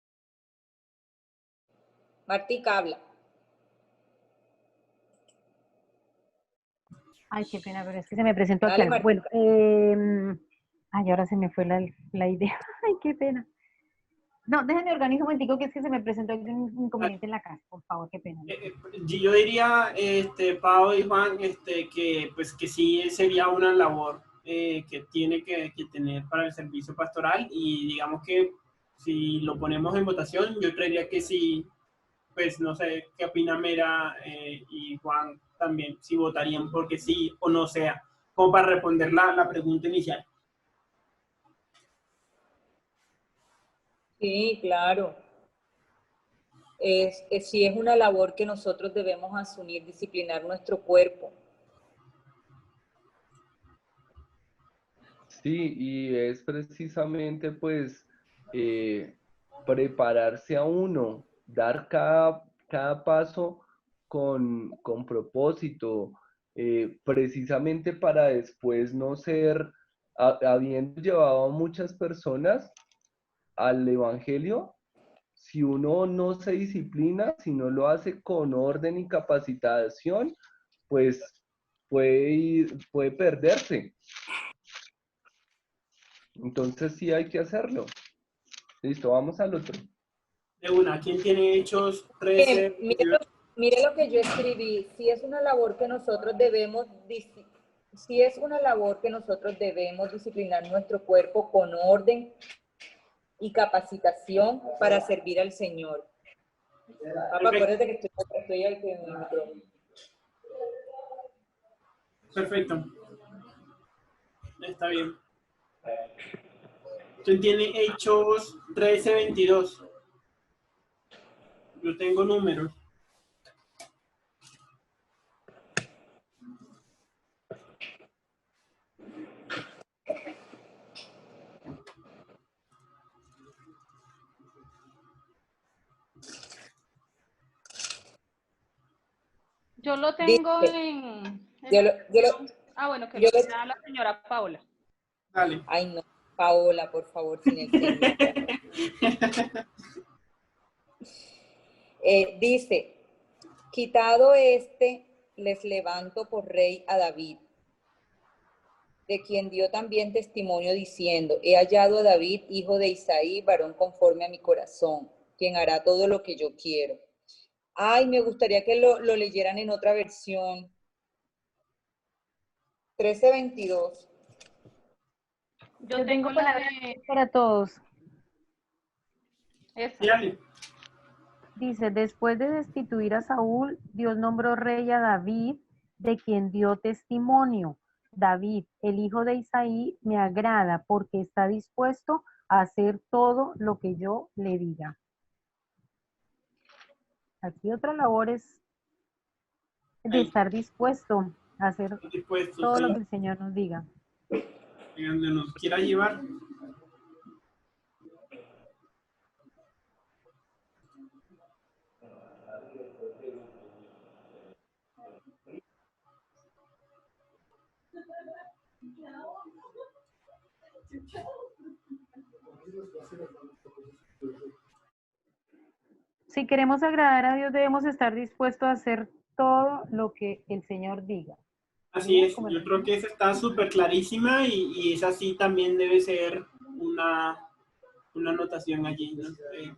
Martica, habla. Ay, qué pena, pero es que se me presentó aquí Dale, algo. Bueno, ahora se me fue la idea. Ay, qué pena. No, déjenme organizar un momentico, que es que se me presentó un inconveniente en la casa, por favor, qué pena. Yo diría, Pau y Juan, que sí sería una labor que tiene que tener para el servicio pastoral, y digamos que si lo ponemos en votación, yo creería que sí, pues no sé qué opina Mera y Juan también, si votarían porque sí o no sea, como para responder la pregunta inicial. Sí, claro. sí es una labor que nosotros debemos asumir, disciplinar nuestro cuerpo. Sí, y es precisamente pues prepararse a uno, dar cada paso con propósito, precisamente para después no ser, habiendo llevado a muchas personas al Evangelio, si uno no se disciplina, si no lo hace con orden y capacitación, pues puede perderse. Entonces sí hay que hacerlo. Listo, vamos al otro. De una, ¿quién tiene Hechos 13? Mire lo que yo escribí. Si es una labor que nosotros debemos disciplinar nuestro cuerpo con orden y capacitación para servir al Señor. Papá, acuérdate que estoy aquí en el micrófono. Perfecto. Está bien. ¿Quién tiene Hechos 13:22? Yo tengo números. Yo lo tengo bueno, que lo lea la señora Paula. Dale. Ay, no, Paola, por favor, sin el Señor. Dice, quitado les levanto por rey a David, de quien dio también testimonio diciendo, he hallado a David, hijo de Isaí, varón conforme a mi corazón, quien hará todo lo que yo quiero. Ay, me gustaría que lo leyeran en otra versión. 13:22. Yo tengo la para todos. Esa. Dice, después de destituir a Saúl, Dios nombró rey a David, de quien dio testimonio. David, el hijo de Isaí, me agrada porque está dispuesto a hacer todo lo que yo le diga. Aquí otra labor es de estar dispuesto a hacer todo lo que el Señor nos diga. Donde nos quiera llevar. Si queremos agradar a Dios, debemos estar dispuestos a hacer todo lo que el Señor diga. Así es, yo creo que esa está súper clarísima y esa sí también debe ser una anotación allí, ¿no?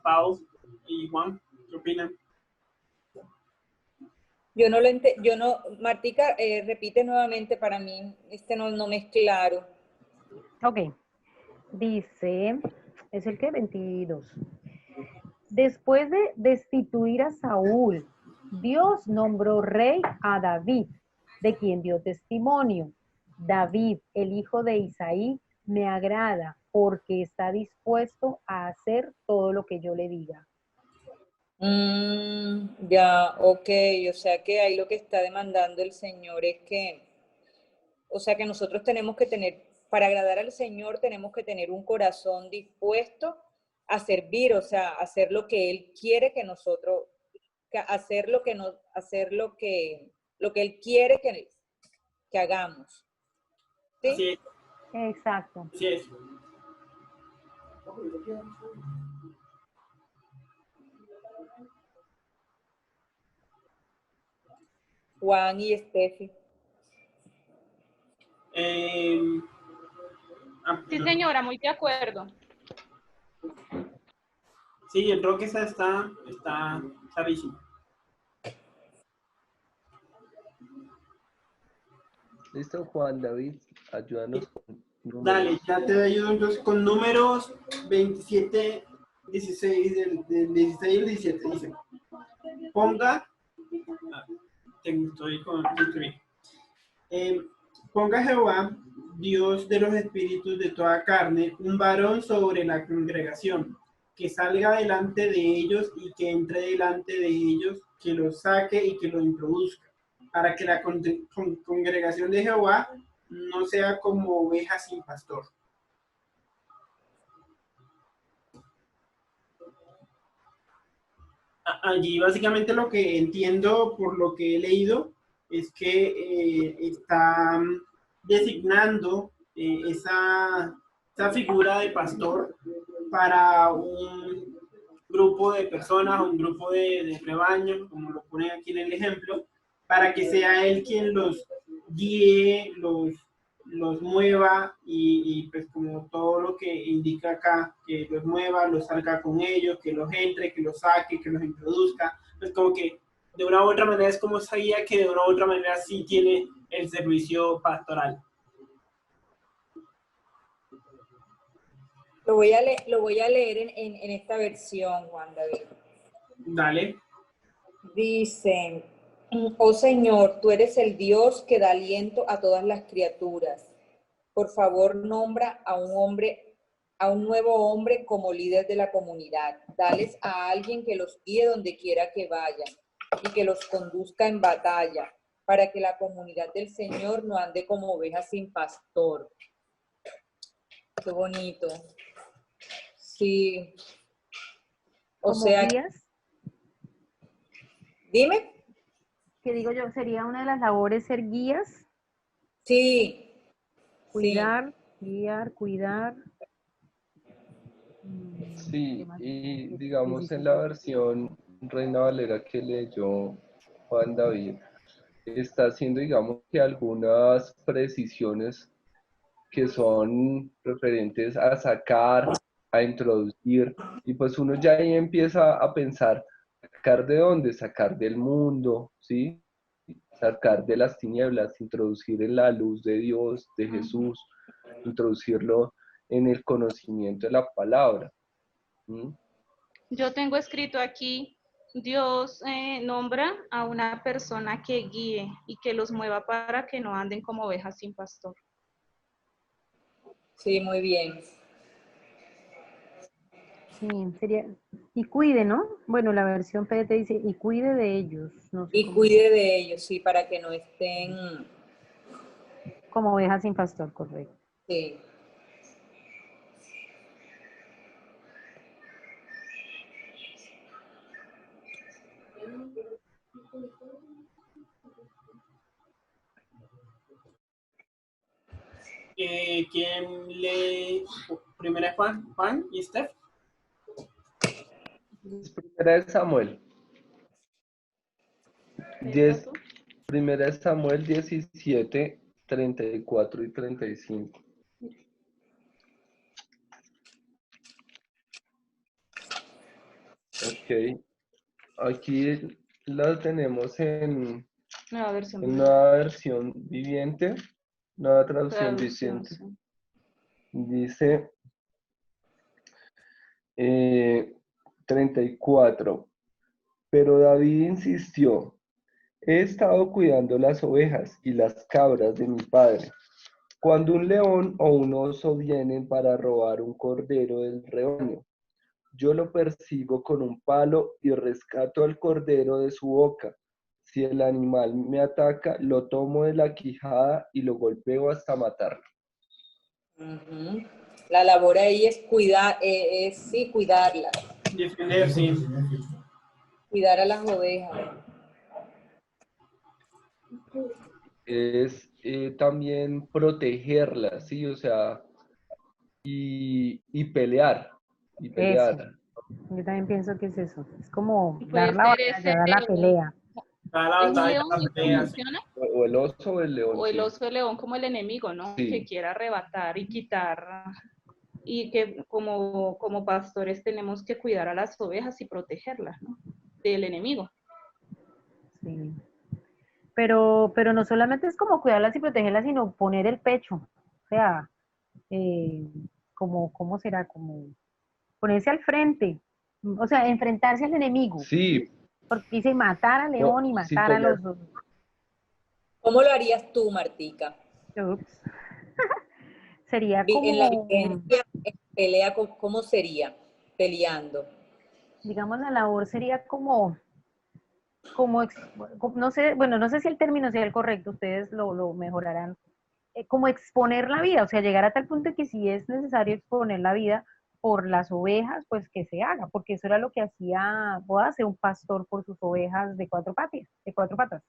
Pau y Juan, ¿qué opinan? Martica, repite nuevamente, para mí no me es claro. Ok, dice, ¿es el qué? 22. Después de destituir a Saúl, Dios nombró rey a David, de quien dio testimonio. David, el hijo de Isaí, me agrada porque está dispuesto a hacer todo lo que yo le diga. Ya, ok, o sea que ahí lo que está demandando el Señor es que, o sea que nosotros tenemos que tener, para agradar al Señor tenemos que tener un corazón dispuesto a servir, o sea, hacer lo que Él quiere que nosotros, hacer lo que Él quiere que hagamos. ¿Sí? Sí. Exacto. Sí es. Juan y Steffi. Sí, señora, muy de acuerdo. Sí, yo creo que esa está clarísima. Listo, Juan David, ayúdanos con números. Dale, ya te ayudo entonces con números 27, 16, del 16 al 17, dice. Ponga Jehová, Dios de los espíritus de toda carne, un varón sobre la congregación, que salga delante de ellos y que entre delante de ellos, que los saque y que los introduzca, para que la congregación de Jehová no sea como oveja sin pastor. Allí básicamente lo que entiendo por lo que he leído es que está designando esa figura de pastor para un grupo de personas, un grupo de rebaño, como lo pone aquí en el ejemplo, para que sea él quien los guíe, los mueva y pues como todo lo que indica acá, que los mueva, los salga con ellos, que los entre, que los saque, que los introduzca, pues como que de una u otra manera es como esa guía que de una u otra manera sí tiene el servicio pastoral. Lo voy a leer en esta versión, Juan David. Dale. Dice, oh Señor, tú eres el Dios que da aliento a todas las criaturas. Por favor, nombra a un nuevo hombre como líder de la comunidad. Dales a alguien que los guíe donde quiera que vayan y que los conduzca en batalla, para que la comunidad del Señor no ande como ovejas sin pastor. Qué bonito. Sí. O sea, guías? Dime. ¿Qué digo yo? ¿Sería una de las labores ser guías? Sí. Cuidar, guiar, cuidar. Sí, y digamos en la versión Reina Valera que leyó Juan David, está haciendo, digamos, que algunas precisiones que son referentes a sacar, a introducir, y pues uno ya ahí empieza a pensar, ¿sacar de dónde? Sacar del mundo, ¿sí? Sacar de las tinieblas, introducir en la luz de Dios, de Jesús, introducirlo en el conocimiento de la palabra. ¿Mm? Yo tengo escrito aquí, Dios nombra a una persona que guíe y que los mueva para que no anden como ovejas sin pastor. Sí, muy bien. Sí, sería, y cuide, ¿no? Bueno, la versión PDT dice, y cuide de ellos. No sé Y cómo. cuide de ellos, sí, para que no estén... Como ovejas sin pastor, correcto. Sí. ¿Quién lee? Primero es Juan y Steph. Primera de Samuel. Primera de Samuel 17, 34 y 35. Ok. Aquí la tenemos en nueva versión viviente, nueva traducción viviente. Sí. Dice 34. Pero David insistió, he estado cuidando las ovejas y las cabras de mi padre. Cuando un león o un oso vienen para robar un cordero del rebaño, yo lo persigo con un palo y rescato al cordero de su boca. Si el animal me ataca, lo tomo de la quijada y lo golpeo hasta matarlo. Uh-huh. La labor ahí es cuidar, sí, cuidarlas. Defender, sí. Cuidar a las ovejas. Es también protegerlas, ¿sí? O sea, y pelear. Y pelear. Eso. Yo también pienso que es eso. Es como Puede dar la ser batalla, dar la pelea. ¿Es un león que funciona? O el oso o el león. O el sí. oso el león como el enemigo, ¿no? Sí. Que quiera arrebatar y quitar. Y que como pastores tenemos que cuidar a las ovejas y protegerlas, ¿no? Del enemigo. Sí. Pero no solamente es como cuidarlas y protegerlas, sino poner el pecho. O sea, ¿cómo será? Como ponerse al frente. O sea, enfrentarse al enemigo. Sí. Porque dice matar al león y matar a los dos. ¿Cómo lo harías tú, Martica? Sería como... En la vigencia, en pelea, ¿cómo sería? peleando. Digamos, la labor sería como no sé, bueno, no sé si el término sea el correcto, ustedes lo mejorarán, como exponer la vida, o sea, llegar a tal punto de que si es necesario exponer la vida por las ovejas, pues que se haga, porque eso era lo que hace un pastor por sus ovejas de cuatro patas.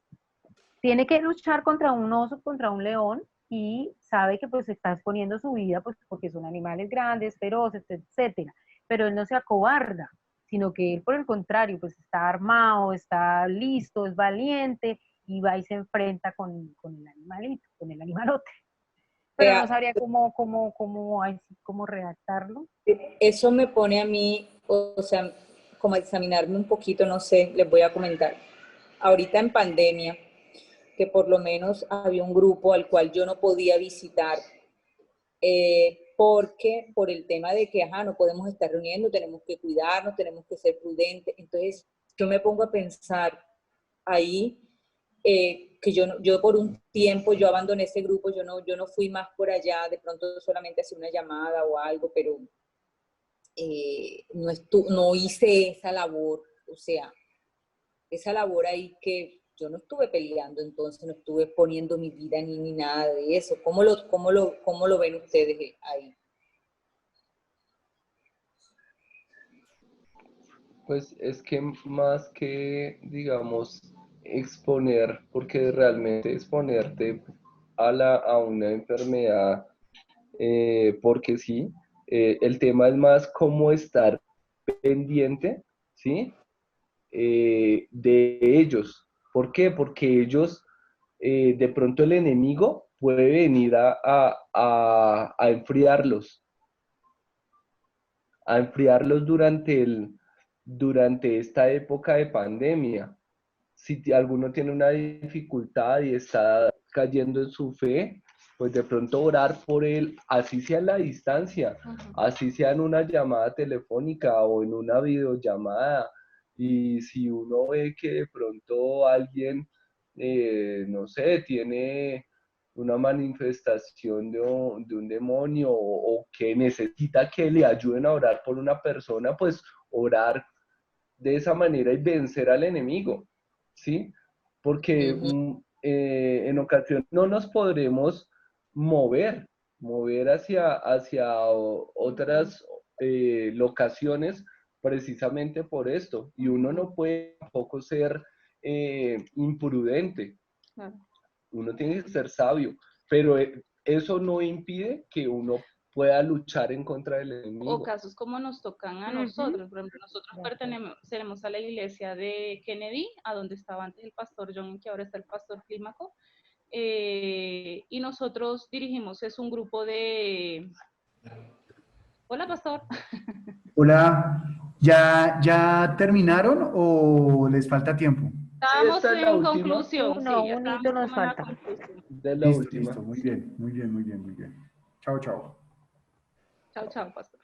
Tiene que luchar contra un oso, contra un león, y sabe que pues está exponiendo su vida, pues porque son animales grandes, feroces, etcétera, pero él no se acobarda, sino que él por el contrario, pues está armado, está listo, es valiente, y va y se enfrenta con el animalito, con el animalote. Pero no sabría cómo redactarlo. Eso me pone a mí, o sea, como a examinarme un poquito, no sé, les voy a comentar. Ahorita en pandemia, que por lo menos había un grupo al cual yo no podía visitar, porque por el tema de que, no podemos estar reuniendo, tenemos que cuidarnos, tenemos que ser prudentes. Entonces, yo me pongo a pensar ahí, que yo por un tiempo, yo abandoné ese grupo, yo no fui más por allá, de pronto solamente hacía una llamada o algo, pero no hice esa labor, o sea, esa labor ahí que yo no estuve peleando, entonces no estuve poniendo mi vida ni nada de eso. ¿Cómo lo ven ustedes ahí? Pues es que más que, digamos, exponer, porque realmente exponerte a una enfermedad, porque sí, el tema es más cómo estar pendiente, ¿sí? De ellos. ¿Por qué? Porque ellos, de pronto el enemigo puede venir a enfriarlos durante esta época de pandemia. Si alguno tiene una dificultad y está cayendo en su fe, pues de pronto orar por él, así sea en la distancia, así sea en una llamada telefónica o en una videollamada. Y si uno ve que de pronto alguien, no sé, tiene una manifestación de un demonio o que necesita que le ayuden a orar por una persona, pues orar de esa manera y vencer al enemigo, ¿sí? Porque en ocasiones no nos podremos mover hacia otras locaciones precisamente por esto. Y uno no puede tampoco ser imprudente. Claro. Uno tiene que ser sabio, pero eso no impide que uno pueda luchar en contra del enemigo. O casos como nos tocan a nosotros. Por ejemplo, nosotros pertenecemos a la iglesia de Kennedy, a donde estaba antes el pastor John, que ahora está el pastor Clímaco. Y nosotros dirigimos, es un grupo de... Hola, pastor. Hola, ¿ya terminaron o les falta tiempo? Estábamos en conclusión. Un hito nos falta. De la Listo, última. listo, muy bien, muy bien, muy bien, muy bien. Chao, chao. Chao, pastor.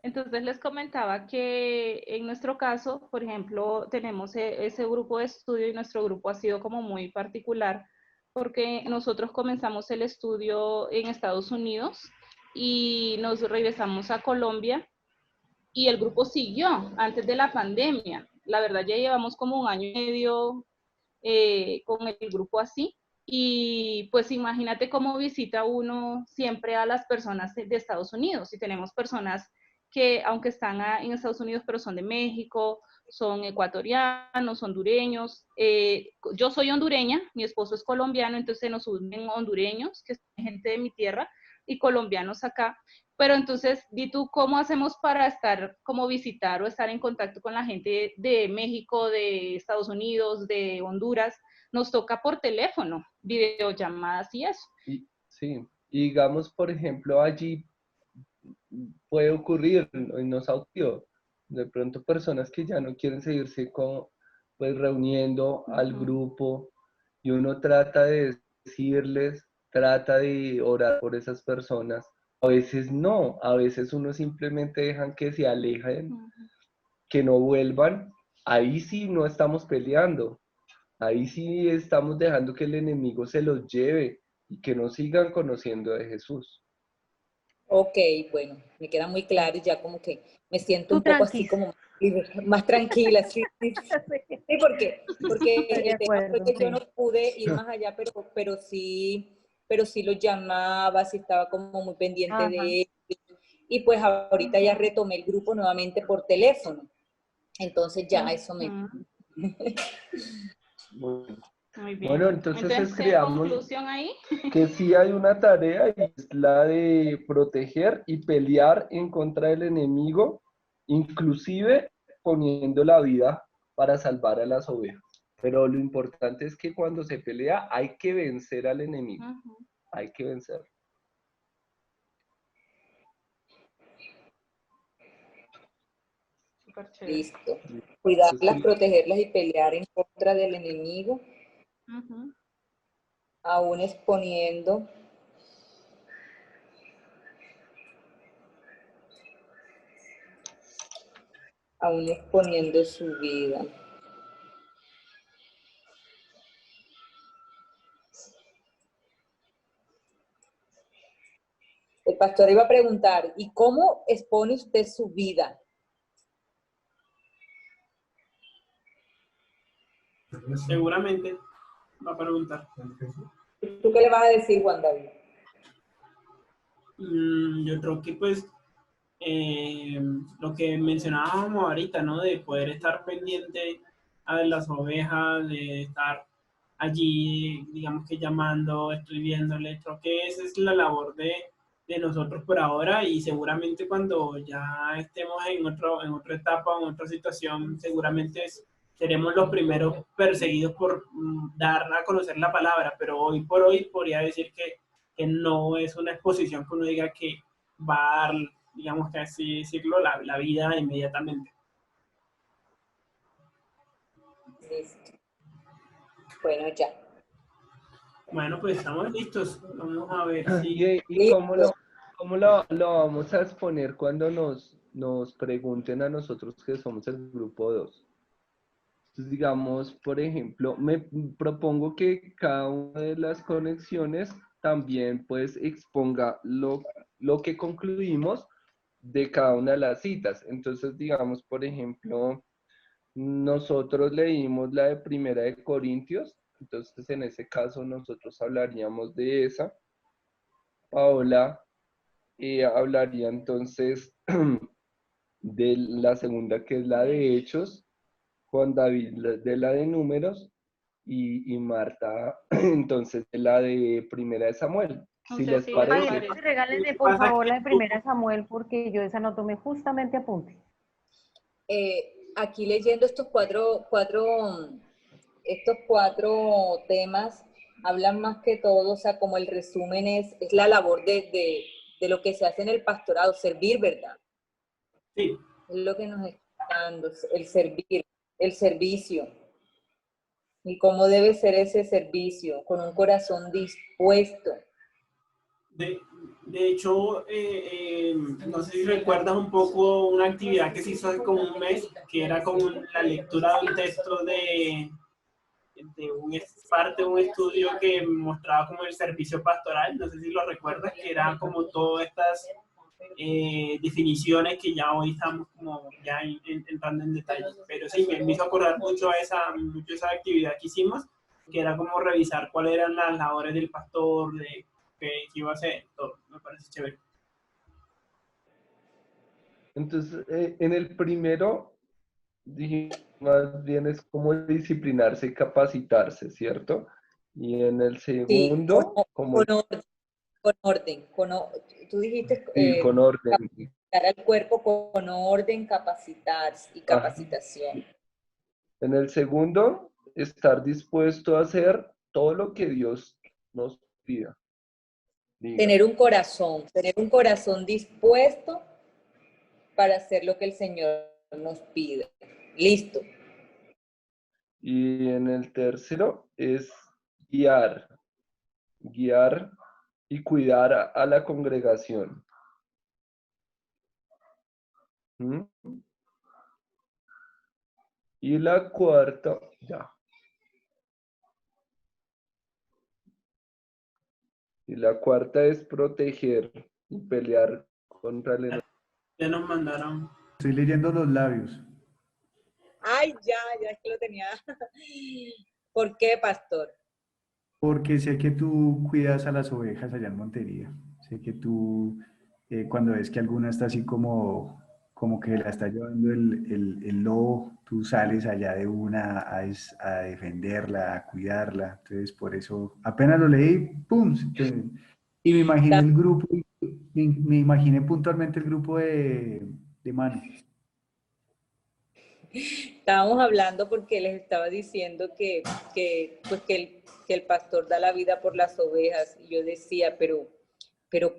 Entonces les comentaba que en nuestro caso, por ejemplo, tenemos ese grupo de estudio y nuestro grupo ha sido como muy particular porque nosotros comenzamos el estudio en Estados Unidos y nos regresamos a Colombia y el grupo siguió antes de la pandemia. La verdad ya llevamos como 1 año y medio con el grupo así. Y pues imagínate cómo visita uno siempre a las personas de Estados Unidos. Y tenemos personas que aunque están en Estados Unidos, pero son de México, son ecuatorianos, hondureños. Yo soy hondureña, mi esposo es colombiano, entonces nos unen hondureños, que son gente de mi tierra, y colombianos acá. Pero entonces, di tú, ¿cómo hacemos para estar, como visitar o estar en contacto con la gente de México, de Estados Unidos, de Honduras? Nos toca por teléfono, videollamadas y eso. Sí, y digamos, por ejemplo, allí puede ocurrir, y nos ha ocurrido, de pronto personas que ya no quieren seguirse pues, reuniendo al grupo y uno trata de decirles, trata de orar por esas personas. A veces no, a veces uno simplemente dejan que se alejen, que no vuelvan. Ahí sí no estamos peleando, ahí sí estamos dejando que el enemigo se los lleve y que no sigan conociendo de Jesús. Ok, bueno, me queda muy claro y ya como que me siento Tú un poco así tranquila. como más tranquila, sí, sí, sí, porque Estoy de el tema fue acuerdo, que yo sí. no pude ir más allá, pero sí lo llamaba, sí estaba como muy pendiente Ajá. de él. Y pues ahorita ya retomé el grupo nuevamente por teléfono. Entonces ya eso me... Bueno, Muy bien. Bueno, entonces Entonces, escribamos conclusión ahí. que sí hay una tarea y es la de proteger y pelear en contra del enemigo, inclusive poniendo la vida para salvar a las ovejas. Pero lo importante es que cuando se pelea hay que vencer al enemigo, hay que vencer. Súper chévere. Listo. Cuidarlas, protegerlas y pelear en contra del enemigo, aún exponiendo su vida. El pastor iba a preguntar, ¿y cómo expone usted su vida? Seguramente va a preguntar. ¿Tú qué le vas a decir, Juan David? Yo creo que pues lo que mencionábamos ahorita, ¿no? De poder estar pendiente a las ovejas, de estar allí, digamos que llamando, escribiéndole, creo que esa es la labor de nosotros por ahora y seguramente cuando ya estemos en otra etapa, en otra situación, seguramente seremos los primeros perseguidos por dar a conocer la palabra, pero hoy por hoy podría decir que no es una exposición que uno diga que va a dar, digamos que así decirlo, la vida inmediatamente. Listo. Bueno, ya. Bueno, pues estamos listos. Vamos a ver si... ¿Y cómo lo vamos a exponer cuando nos pregunten a nosotros que somos el grupo 2? Entonces, digamos, por ejemplo, me propongo que cada una de las conexiones también pues exponga lo que concluimos de cada una de las citas. Entonces, digamos, por ejemplo, nosotros leímos la de Primera de Corintios, entonces en ese caso nosotros hablaríamos de esa. Paola hablaría entonces de la segunda, que es la de Hechos, Juan David de la de Números y Marta entonces de la de Primera de Samuel, si les parece. Regálenme por favor la de Primera Samuel porque yo esa no tomé justamente apunte. Aquí leyendo estos cuatro temas, hablan más que todo, o sea, como el resumen es la labor de lo que se hace en el pastorado, servir, ¿verdad? Sí. Es lo que nos está dando, el servir, el servicio. Y cómo debe ser ese servicio, con un corazón dispuesto. De hecho, no sé si recuerdas un poco una actividad que se hizo hace como un mes, que era como la lectura de un texto de parte de un estudio que mostraba como el servicio pastoral, no sé si lo recuerdas, que era como todas estas definiciones que ya hoy estamos como ya entrando en detalle. Pero sí, me hizo acordar mucho esa actividad que hicimos, que era como revisar cuáles eran las labores del pastor, de qué iba a hacer, todo. Me parece chévere. Entonces, en el primero, dije, más bien es como disciplinarse y capacitarse, ¿cierto? Y en el segundo, sí, como... Con orden. Tú dijiste Sí, con orden. capacitar al cuerpo con orden, capacitarse y capacitación. En el segundo, estar dispuesto a hacer todo lo que Dios nos pida. Tener un corazón dispuesto para hacer lo que el Señor nos pide. Listo. Y en el tercero es guiar y cuidar a la congregación. ¿Mm? Y la cuarta, ya. Y la cuarta es proteger pelear contra el enemigo. Ya nos mandaron. Estoy leyendo los labios. Ay, ya es que lo tenía. ¿Por qué, pastor? Porque sé que tú cuidas a las ovejas allá en Montería. Sé que tú, cuando ves que alguna está así como que la está llevando el lobo, tú sales allá de una a defenderla, a cuidarla. Entonces, por eso, apenas lo leí, ¡pum! Y me imaginé el grupo, me imaginé puntualmente el grupo de Manu. Estábamos hablando porque les estaba diciendo que el pastor da la vida por las ovejas. Y yo decía, pero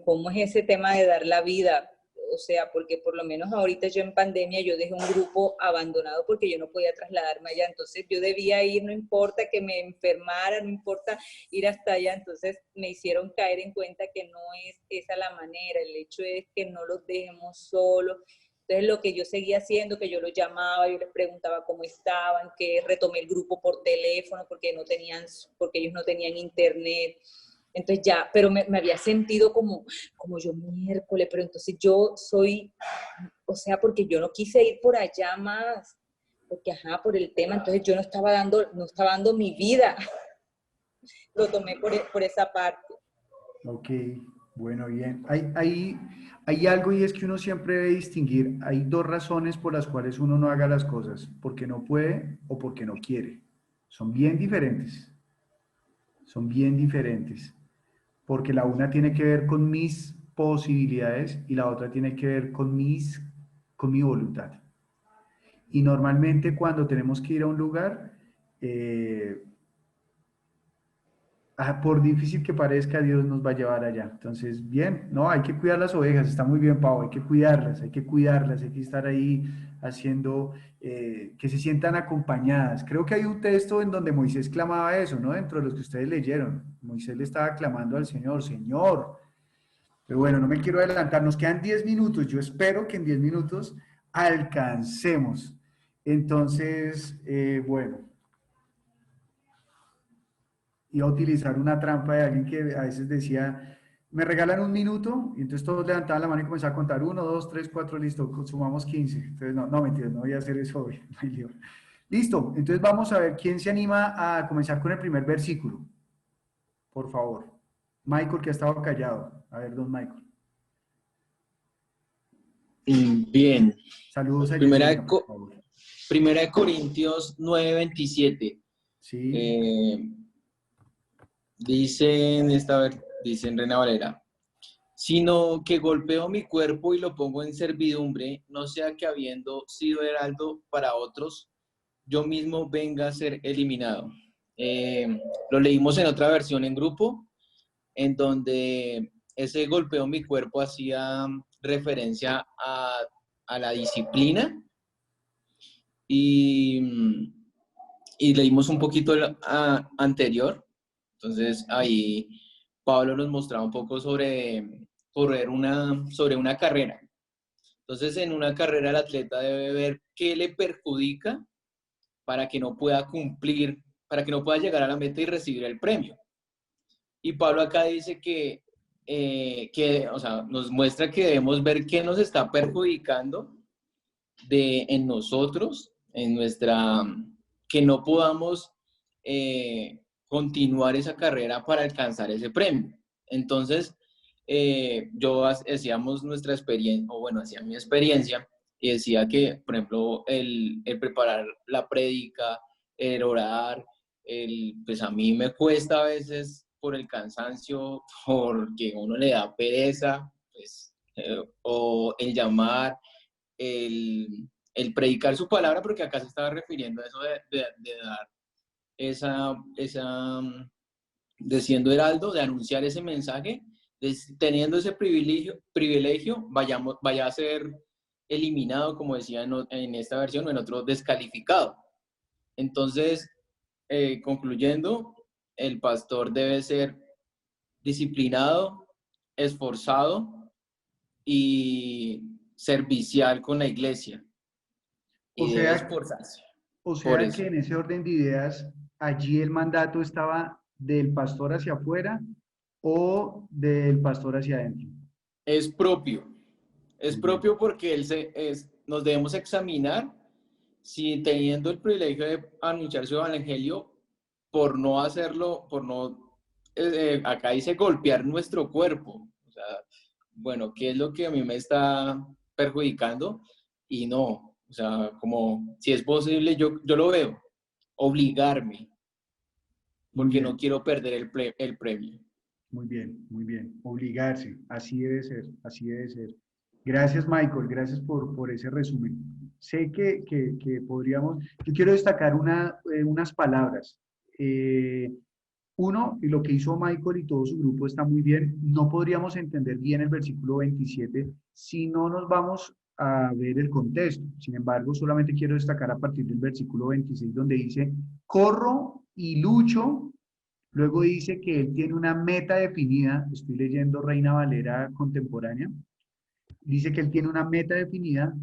¿cómo es ese tema de dar la vida? O sea, porque por lo menos ahorita yo en pandemia yo dejé un grupo abandonado porque yo no podía trasladarme allá. Entonces yo debía ir, no importa que me enfermara, no importa ir hasta allá. Entonces me hicieron caer en cuenta que no es esa la manera. El hecho es que no los dejemos solos. Entonces lo que yo seguía haciendo, que yo los llamaba, yo les preguntaba cómo estaban, que retomé el grupo por teléfono porque ellos no tenían internet. Entonces ya, pero me había sentido como yo miércoles, pero entonces yo soy, o sea, porque yo no quise ir por allá más, porque por el tema, entonces yo no estaba dando mi vida. Lo tomé por esa parte. Ok, bueno, bien. Hay algo y es que uno siempre debe distinguir, hay dos razones por las cuales uno no haga las cosas, porque no puede o porque no quiere. Son bien diferentes. Son bien diferentes. Porque la una tiene que ver con mis posibilidades y la otra tiene que ver con mi voluntad. Y normalmente cuando tenemos que ir a un lugar, por difícil que parezca, Dios nos va a llevar allá. Entonces, bien, no, hay que cuidar las ovejas, está muy bien, Pau, hay que cuidarlas, hay que estar ahí haciendo que se sientan acompañadas. Creo que hay un texto en donde Moisés clamaba eso, ¿no? Dentro de los que ustedes leyeron. Moisés le estaba clamando al Señor, Señor. Pero bueno, no me quiero adelantar, nos quedan 10 minutos, yo espero que en 10 minutos alcancemos. Entonces, bueno. Iba a utilizar una trampa de alguien que a veces decía, me regalan un minuto, y entonces todos levantaban la mano y comenzaban a contar, 1, 2, 3, 4, listo, sumamos 15. Entonces, no, mentira, no voy a hacer eso hoy. Listo, entonces vamos a ver quién se anima a comenzar con el primer versículo. Por favor. Michael, que ha estado callado. A ver, don Michael. Bien. Saludos a Primera de Corintios 9:27. Sí. Dice en Reina Valera, sino que golpeo mi cuerpo y lo pongo en servidumbre, no sea que habiendo sido heraldo para otros, yo mismo venga a ser eliminado. Lo leímos en otra versión en grupo, en donde ese golpeo mi cuerpo hacía referencia a la disciplina y leímos un poquito anterior. Entonces ahí Pablo nos mostraba un poco sobre una carrera. Entonces en una carrera el atleta debe ver qué le perjudica para que no pueda cumplir, para que no pueda llegar a la meta y recibir el premio. Y Pablo acá dice o sea, nos muestra que debemos ver qué nos está perjudicando en nosotros, que no podamos continuar esa carrera para alcanzar ese premio. Entonces, hacíamos nuestra experiencia, o bueno, hacía mi experiencia, y decía que, por ejemplo, el preparar la prédica, el orar, pues a mí me cuesta a veces por el cansancio, porque uno le da pereza, pues, o el llamar, el predicar su palabra, porque acá se estaba refiriendo a eso de dar de siendo heraldo, de anunciar ese mensaje, teniendo ese privilegio vaya a ser eliminado, como decía en esta versión, o en otro, descalificado. Entonces, concluyendo, el pastor debe ser disciplinado, esforzado y servicial con la iglesia. Y debe esforzarse. O sea que en ese orden de ideas, allí el mandato estaba del pastor hacia afuera o del pastor hacia adentro. es propio. Es propio porque nos debemos examinar si teniendo el privilegio de anunciar su evangelio, por no hacerlo, acá dice golpear nuestro cuerpo. O sea, bueno, ¿qué es lo que a mí me está perjudicando? Y no, o sea, como si es posible, yo lo veo, obligarme, porque no quiero perder el premio. Muy bien, obligarse, así debe ser, así debe ser. Gracias, Michael, gracias por ese resumen. Sé que podríamos, yo quiero destacar unas palabras. Uno, y lo que hizo Michael y todo su grupo está muy bien, no podríamos entender bien el versículo 27 si no nos vamos a ver el contexto. Sin embargo, solamente quiero destacar a partir del versículo 26 donde dice, corro y lucho. Luego dice que él tiene una meta definida, estoy leyendo Reina Valera contemporánea, dice que él tiene una meta definida,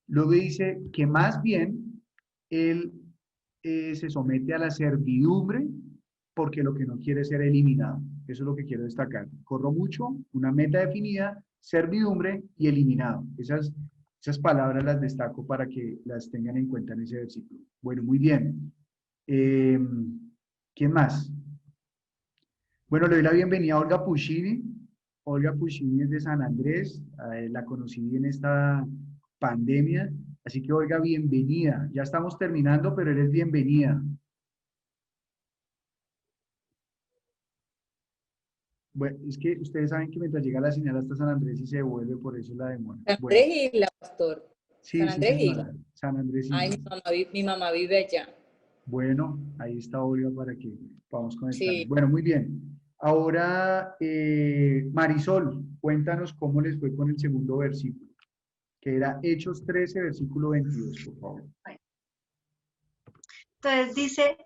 luego dice que más bien él se somete a la servidumbre porque lo que no quiere es ser eliminado. Eso es lo que quiero destacar. Corro mucho, una meta definida, servidumbre y eliminado. Esas palabras las destaco para que las tengan en cuenta en ese versículo. Bueno, muy bien. ¿Quién más? Bueno, le doy la bienvenida a Olga Puccini. Olga Puccini es de San Andrés, la conocí en esta pandemia, así que Olga, bienvenida. Ya estamos terminando, pero eres bienvenida. Bueno, es que ustedes saben que mientras llega la señal hasta San Andrés y se devuelve, por eso la demora. San Bueno, Andrés Isla, pastor. sí, San sí, Andrés señora. Isla. San Andrés Ay, Isla. mi mamá vive allá. Bueno, ahí está Olga para que podamos conectar. Sí. Bueno, muy bien. Ahora, Marisol, cuéntanos cómo les fue con el segundo versículo, que era Hechos 13, versículo 22, por favor. Entonces dice,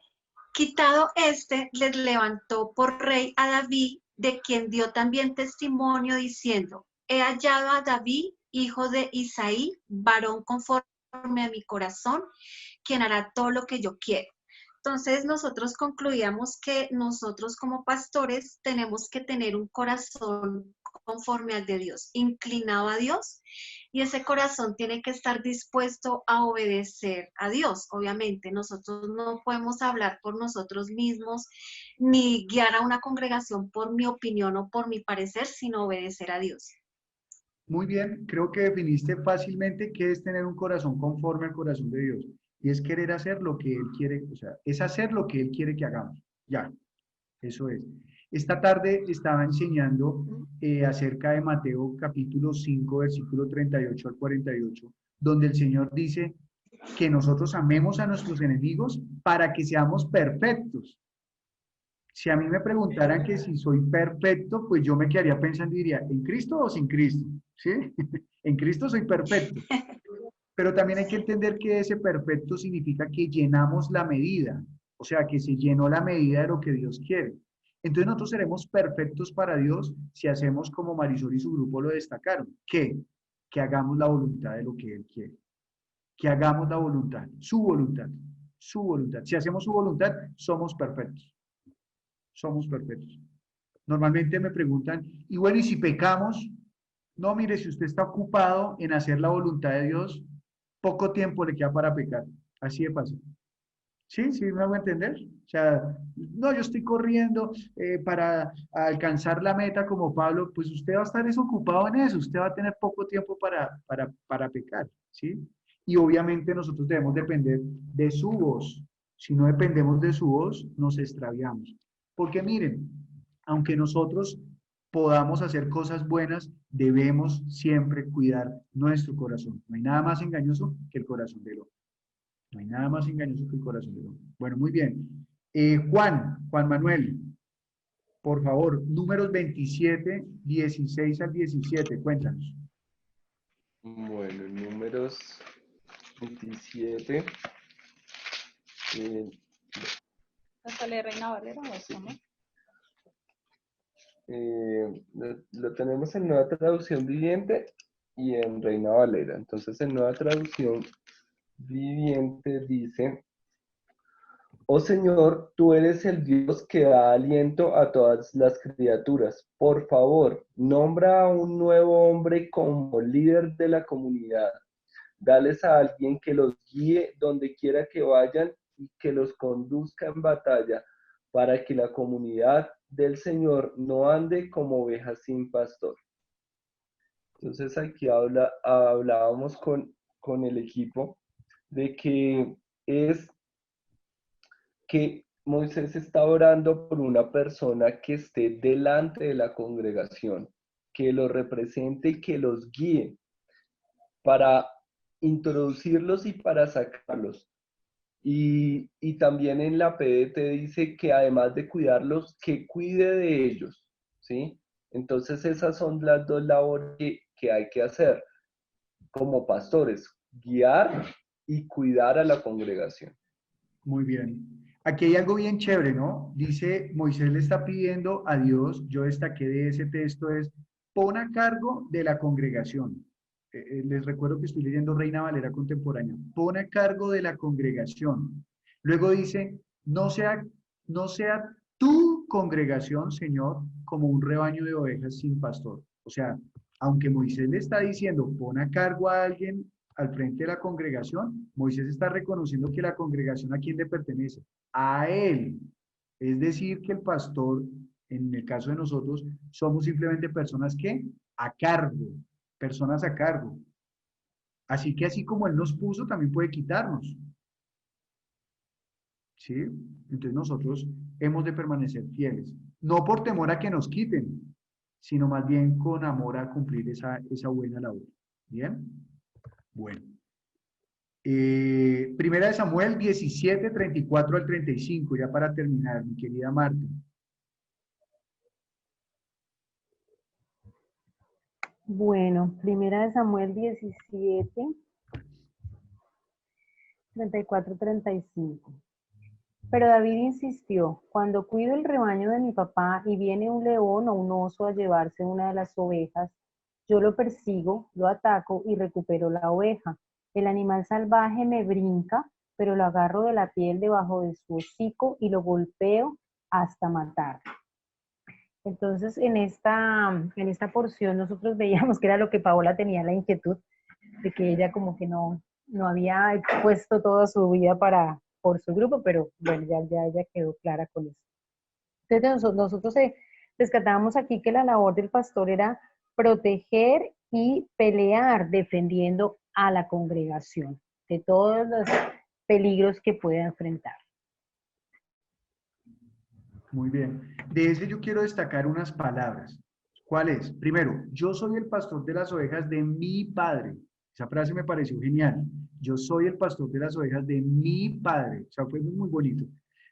quitado les levantó por rey a David, de quien dio también testimonio diciendo, he hallado a David, hijo de Isaí, varón conforme a mi corazón, quien hará todo lo que yo quiero. Entonces nosotros concluíamos que nosotros como pastores tenemos que tener un corazón conforme al de Dios, inclinado a Dios, y ese corazón tiene que estar dispuesto a obedecer a Dios. Obviamente nosotros no podemos hablar por nosotros mismos ni guiar a una congregación por mi opinión o por mi parecer, sino obedecer a Dios. Muy bien, creo que definiste fácilmente qué es tener un corazón conforme al corazón de Dios. Y es querer hacer lo que Él quiere, o sea, es hacer lo que Él quiere que hagamos. Ya, eso es. Esta tarde estaba enseñando acerca de Mateo capítulo 5, versículo 38 al 48, donde el Señor dice que nosotros amemos a nuestros enemigos para que seamos perfectos. Si a mí me preguntaran que si soy perfecto, pues yo me quedaría pensando y diría, ¿en Cristo o sin Cristo? ¿Sí? En Cristo soy perfecto. Pero también hay que entender que ese perfecto significa que llenamos la medida, o sea, que se llenó la medida de lo que Dios quiere. Entonces nosotros seremos perfectos para Dios si hacemos como Marisol y su grupo lo destacaron. ¿Qué? Que hagamos la voluntad de lo que Él quiere. Que hagamos la voluntad, su voluntad, su voluntad. Si hacemos su voluntad, somos perfectos. Somos perfectos. Normalmente me preguntan, y bueno, ¿y si pecamos? No, mire, si usted está ocupado en hacer la voluntad de Dios, poco tiempo le queda para pecar. Así de fácil. ¿Sí? ¿Sí me hago entender? O sea, no, yo estoy corriendo para alcanzar la meta como Pablo, pues usted va a estar desocupado en eso, usted va a tener poco tiempo para pecar, ¿sí? Y obviamente nosotros debemos depender de su voz. Si no dependemos de su voz, nos extraviamos. Porque miren, aunque nosotros podamos hacer cosas buenas, debemos siempre cuidar nuestro corazón. No hay nada más engañoso que el corazón del hombre. No hay nada más engañoso que el corazón del hombre. Bueno, muy bien. Juan Manuel, por favor, números 27, 16 al 17, cuéntanos. Bueno, números 27. ¿Hasta la Reina Valera o esto, no? Lo tenemos en Nueva Traducción Viviente y en Reina Valera. Entonces, en Nueva Traducción Viviente dice, Oh Señor, tú eres el Dios que da aliento a todas las criaturas. Por favor, nombra a un nuevo hombre como líder de la comunidad. Dales a alguien que los guíe donde quiera que vayan y que los conduzca en batalla, para que la comunidad del Señor no ande como ovejas sin pastor. Entonces aquí hablábamos con el equipo de que Moisés está orando por una persona que esté delante de la congregación, que los represente y que los guíe para introducirlos y para sacarlos. Y también en la PDT dice que además de cuidarlos, que cuide de ellos, ¿sí? Entonces esas son las dos labores que hay que hacer como pastores, guiar y cuidar a la congregación. Muy bien. Aquí hay algo bien chévere, ¿no? Dice, Moisés le está pidiendo a Dios, yo destaqué de ese texto, es, pon a cargo de la congregación. Les recuerdo que estoy leyendo Reina Valera contemporánea. Pon a cargo de la congregación. Luego dice, no sea tu congregación, Señor, como un rebaño de ovejas sin pastor. O sea, aunque Moisés le está diciendo, pon a cargo a alguien al frente de la congregación, Moisés está reconociendo que la congregación a quién le pertenece, a él. Es decir, que el pastor, en el caso de nosotros, somos simplemente personas que a cargo, personas a cargo. Así que así como él nos puso, también puede quitarnos. ¿Sí? Entonces nosotros hemos de permanecer fieles, no por temor a que nos quiten, sino más bien con amor a cumplir esa buena labor. ¿Bien? Bueno. Primera de Samuel 17, 34 al 35, ya para terminar, mi querida Marta. Bueno, primera de Samuel 17, 34, 35. Pero David insistió, cuando cuido el rebaño de mi papá y viene un león o un oso a llevarse una de las ovejas, yo lo persigo, lo ataco y recupero la oveja. El animal salvaje me brinca, pero lo agarro de la piel debajo de su hocico y lo golpeo hasta matarlo. Entonces, en esta porción nosotros veíamos que era lo que Paola tenía la inquietud, de que ella como que no había expuesto toda su vida por su grupo, pero bueno, ya ella quedó clara con eso. Entonces, nosotros rescatábamos aquí que la labor del pastor era proteger y pelear defendiendo a la congregación de todos los peligros que pueda enfrentar. Muy bien. De ese yo quiero destacar unas palabras. ¿Cuál es? Primero, yo soy el pastor de las ovejas de mi padre. Esa frase me pareció genial. Yo soy el pastor de las ovejas de mi padre. O sea, fue muy bonito.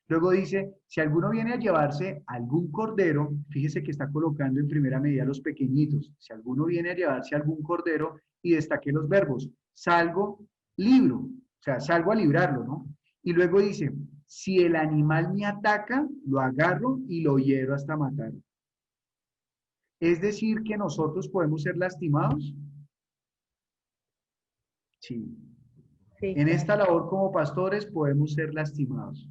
Luego dice, si alguno viene a llevarse algún cordero, fíjese que está colocando en primera medida los pequeñitos. Si alguno viene a llevarse algún cordero, y destaqué los verbos, salgo, libro. O sea, salgo a librarlo, ¿no? Y luego dice, si el animal me ataca, lo agarro y lo hiero hasta matarlo. ¿Es decir que nosotros podemos ser lastimados? Sí. En esta labor como pastores podemos ser lastimados.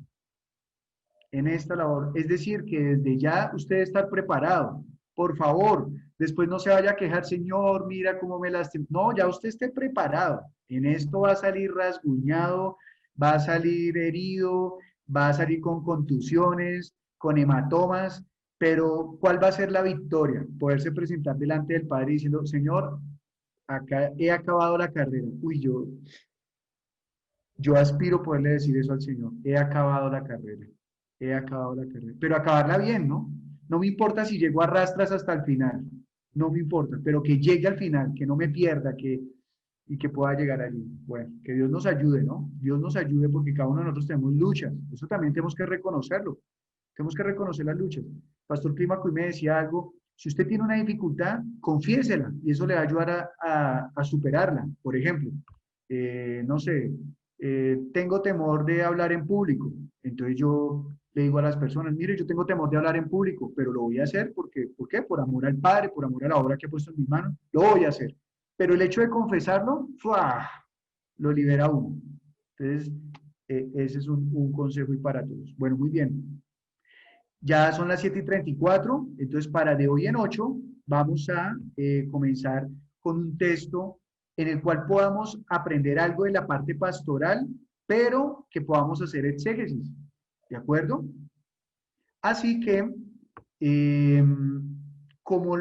En esta labor. Es decir, que desde ya usted está preparado. Por favor, después no se vaya a quejar, Señor, mira cómo me lastimó. No, ya usted esté preparado. En esto va a salir rasguñado, va a salir herido, va a salir con contusiones, con hematomas, pero ¿cuál va a ser la victoria? Poderse presentar delante del Padre diciendo, Señor, acá he acabado la carrera. Uy, yo aspiro poderle decir eso al Señor. He acabado la carrera. He acabado la carrera. Pero acabarla bien, ¿no? No me importa si llego a rastras hasta el final. No me importa, pero que llegue al final, que no me pierda, y que pueda llegar allí. Bueno, que Dios nos ayude, ¿no? Dios nos ayude porque cada uno de nosotros tenemos luchas. Eso también tenemos que reconocerlo. Tenemos que reconocer las luchas. Pastor Clímaco me decía algo. Si usted tiene una dificultad, confiésela y eso le va a ayudar a superarla. Por ejemplo, no sé, tengo temor de hablar en público. Entonces yo le digo a las personas, mire, yo tengo temor de hablar en público, pero lo voy a hacer porque, ¿por qué? Por amor al Padre, por amor a la obra que ha puesto en mis manos, lo voy a hacer. Pero el hecho de confesarlo, ¡fua!, lo libera a uno. Entonces, Ese es un consejo y para todos. Bueno, muy bien. Ya son las 7:34, entonces para de hoy en 8 vamos a comenzar con un texto en el cual podamos aprender algo de la parte pastoral, pero que podamos hacer exégesis, ¿de acuerdo? Así que, como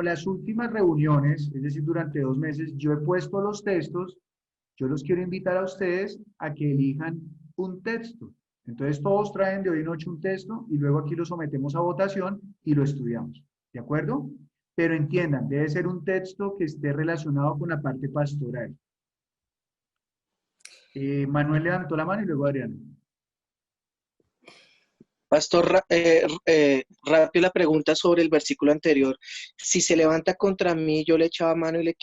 las últimas reuniones, es decir, durante 2 meses, yo he puesto los textos, yo los quiero invitar a ustedes a que elijan un texto. Entonces todos traen de hoy en 8 un texto y luego aquí lo sometemos a votación y lo estudiamos. ¿De acuerdo? Pero entiendan, debe ser un texto que esté relacionado con la parte pastoral. Manuel levantó la mano y luego Adriana. Pastor, rápido la pregunta sobre el versículo anterior. Si se levanta contra mí, yo le echaba mano y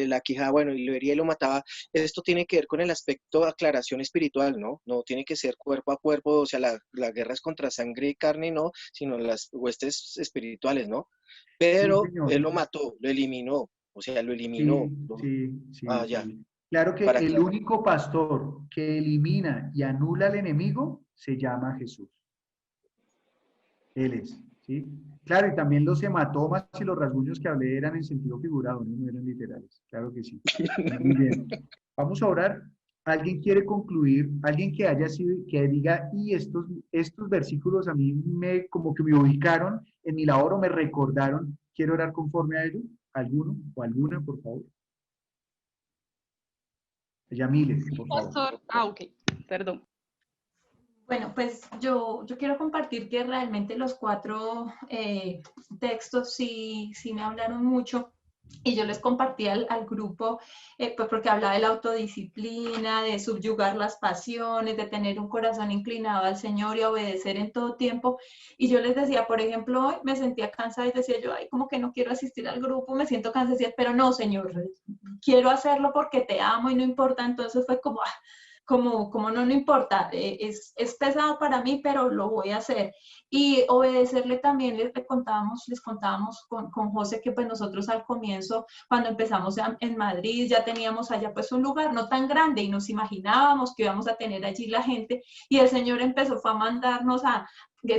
la quijada, bueno, y lo hería y lo mataba. Esto tiene que ver con el aspecto de aclaración espiritual, ¿no? No tiene que ser cuerpo a cuerpo, o sea, la guerra es contra sangre y carne, no, sino las huestes espirituales, ¿no? Pero Sí, señor. él lo mató, lo eliminó, o sea, lo eliminó. Sí. Ya. Claro que Para el aclarar. único pastor que elimina y anula al enemigo se llama Jesús. Él es, ¿sí? Claro, y también los hematomas y los rasguños que hablé eran en sentido figurado, no eran literales. Claro que sí. Muy bien. Vamos a orar. ¿Alguien quiere concluir? ¿Alguien que haya sido, que diga, y estos versículos a mí como que me ubicaron en mi labor o me recordaron? ¿Quiero orar conforme a ellos? ¿Alguno o alguna, por favor? Yamile, por favor. Pastor, ok, perdón. Bueno, pues yo quiero compartir que realmente los 4 textos sí me hablaron mucho. Y yo les compartí al grupo, pues porque hablaba de la autodisciplina, de subyugar las pasiones, de tener un corazón inclinado al Señor y obedecer en todo tiempo. Y yo les decía, por ejemplo, hoy me sentía cansada y decía yo, ay, como que no quiero asistir al grupo, me siento cansada, decía, pero no, Señor, quiero hacerlo porque te amo y no importa. Entonces fue como, como no importa, es pesado para mí, pero lo voy a hacer. Y obedecerle también, les contábamos con José que pues nosotros al comienzo, cuando empezamos en Madrid, ya teníamos allá pues un lugar no tan grande y nos imaginábamos que íbamos a tener allí la gente y el Señor empezó a mandarnos a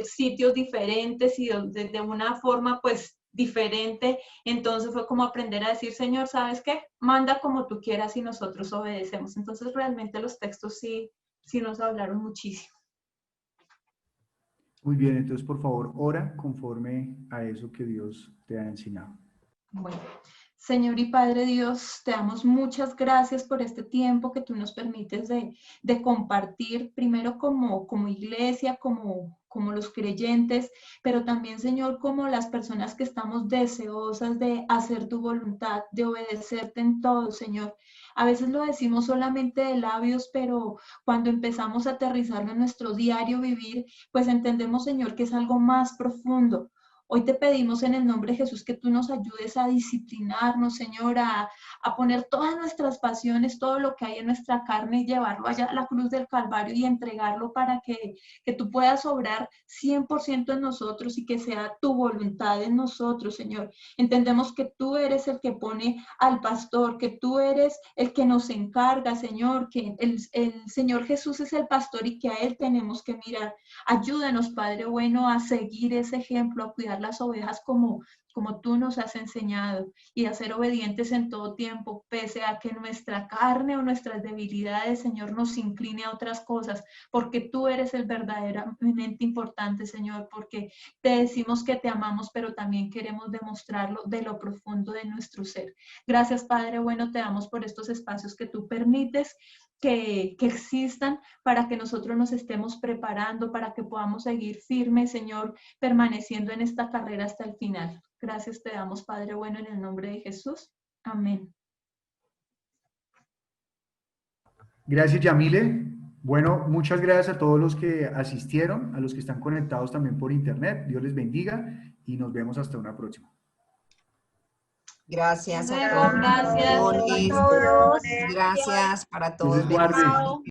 sitios diferentes y de una forma pues diferente. Entonces fue como aprender a decir, Señor, ¿sabes qué? Manda como tú quieras y nosotros obedecemos. Entonces realmente los textos sí nos hablaron muchísimo. Muy bien, entonces por favor, ora conforme a eso que Dios te ha enseñado. Bueno, Señor y Padre Dios, te damos muchas gracias por este tiempo que tú nos permites de compartir, primero como iglesia, como los creyentes, pero también, Señor, como las personas que estamos deseosas de hacer tu voluntad, de obedecerte en todo, Señor. A veces lo decimos solamente de labios, pero cuando empezamos a aterrizarlo en nuestro diario vivir, pues entendemos, Señor, que es algo más profundo. Hoy te pedimos en el nombre de Jesús que tú nos ayudes a disciplinarnos, Señor, a poner todas nuestras pasiones, todo lo que hay en nuestra carne y llevarlo allá a la cruz del Calvario y entregarlo para que tú puedas obrar 100% en nosotros y que sea tu voluntad en nosotros, Señor. Entendemos que tú eres el que pone al pastor, que tú eres el que nos encarga, Señor, que el Señor Jesús es el pastor y que a Él tenemos que mirar. Ayúdanos, Padre bueno, a seguir ese ejemplo, a cuidar las ovejas como tú nos has enseñado y a ser obedientes en todo tiempo, pese a que nuestra carne o nuestras debilidades, Señor, nos incline a otras cosas, porque tú eres el verdaderamente importante, Señor, porque te decimos que te amamos, pero también queremos demostrarlo de lo profundo de nuestro ser. Gracias, Padre bueno, te damos por estos espacios que tú permites que existan para que nosotros nos estemos preparando, para que podamos seguir firmes, Señor, permaneciendo en esta carrera hasta el final. Gracias te damos, Padre bueno, en el nombre de Jesús. Amén. Gracias, Yamile. Bueno, muchas gracias a todos los que asistieron, a los que están conectados también por internet. Dios les bendiga y nos vemos hasta una próxima. Gracias a Luego, todos. gracias. Moniz. A todos. Gracias para todos. Dios les guarde. Bendiciones.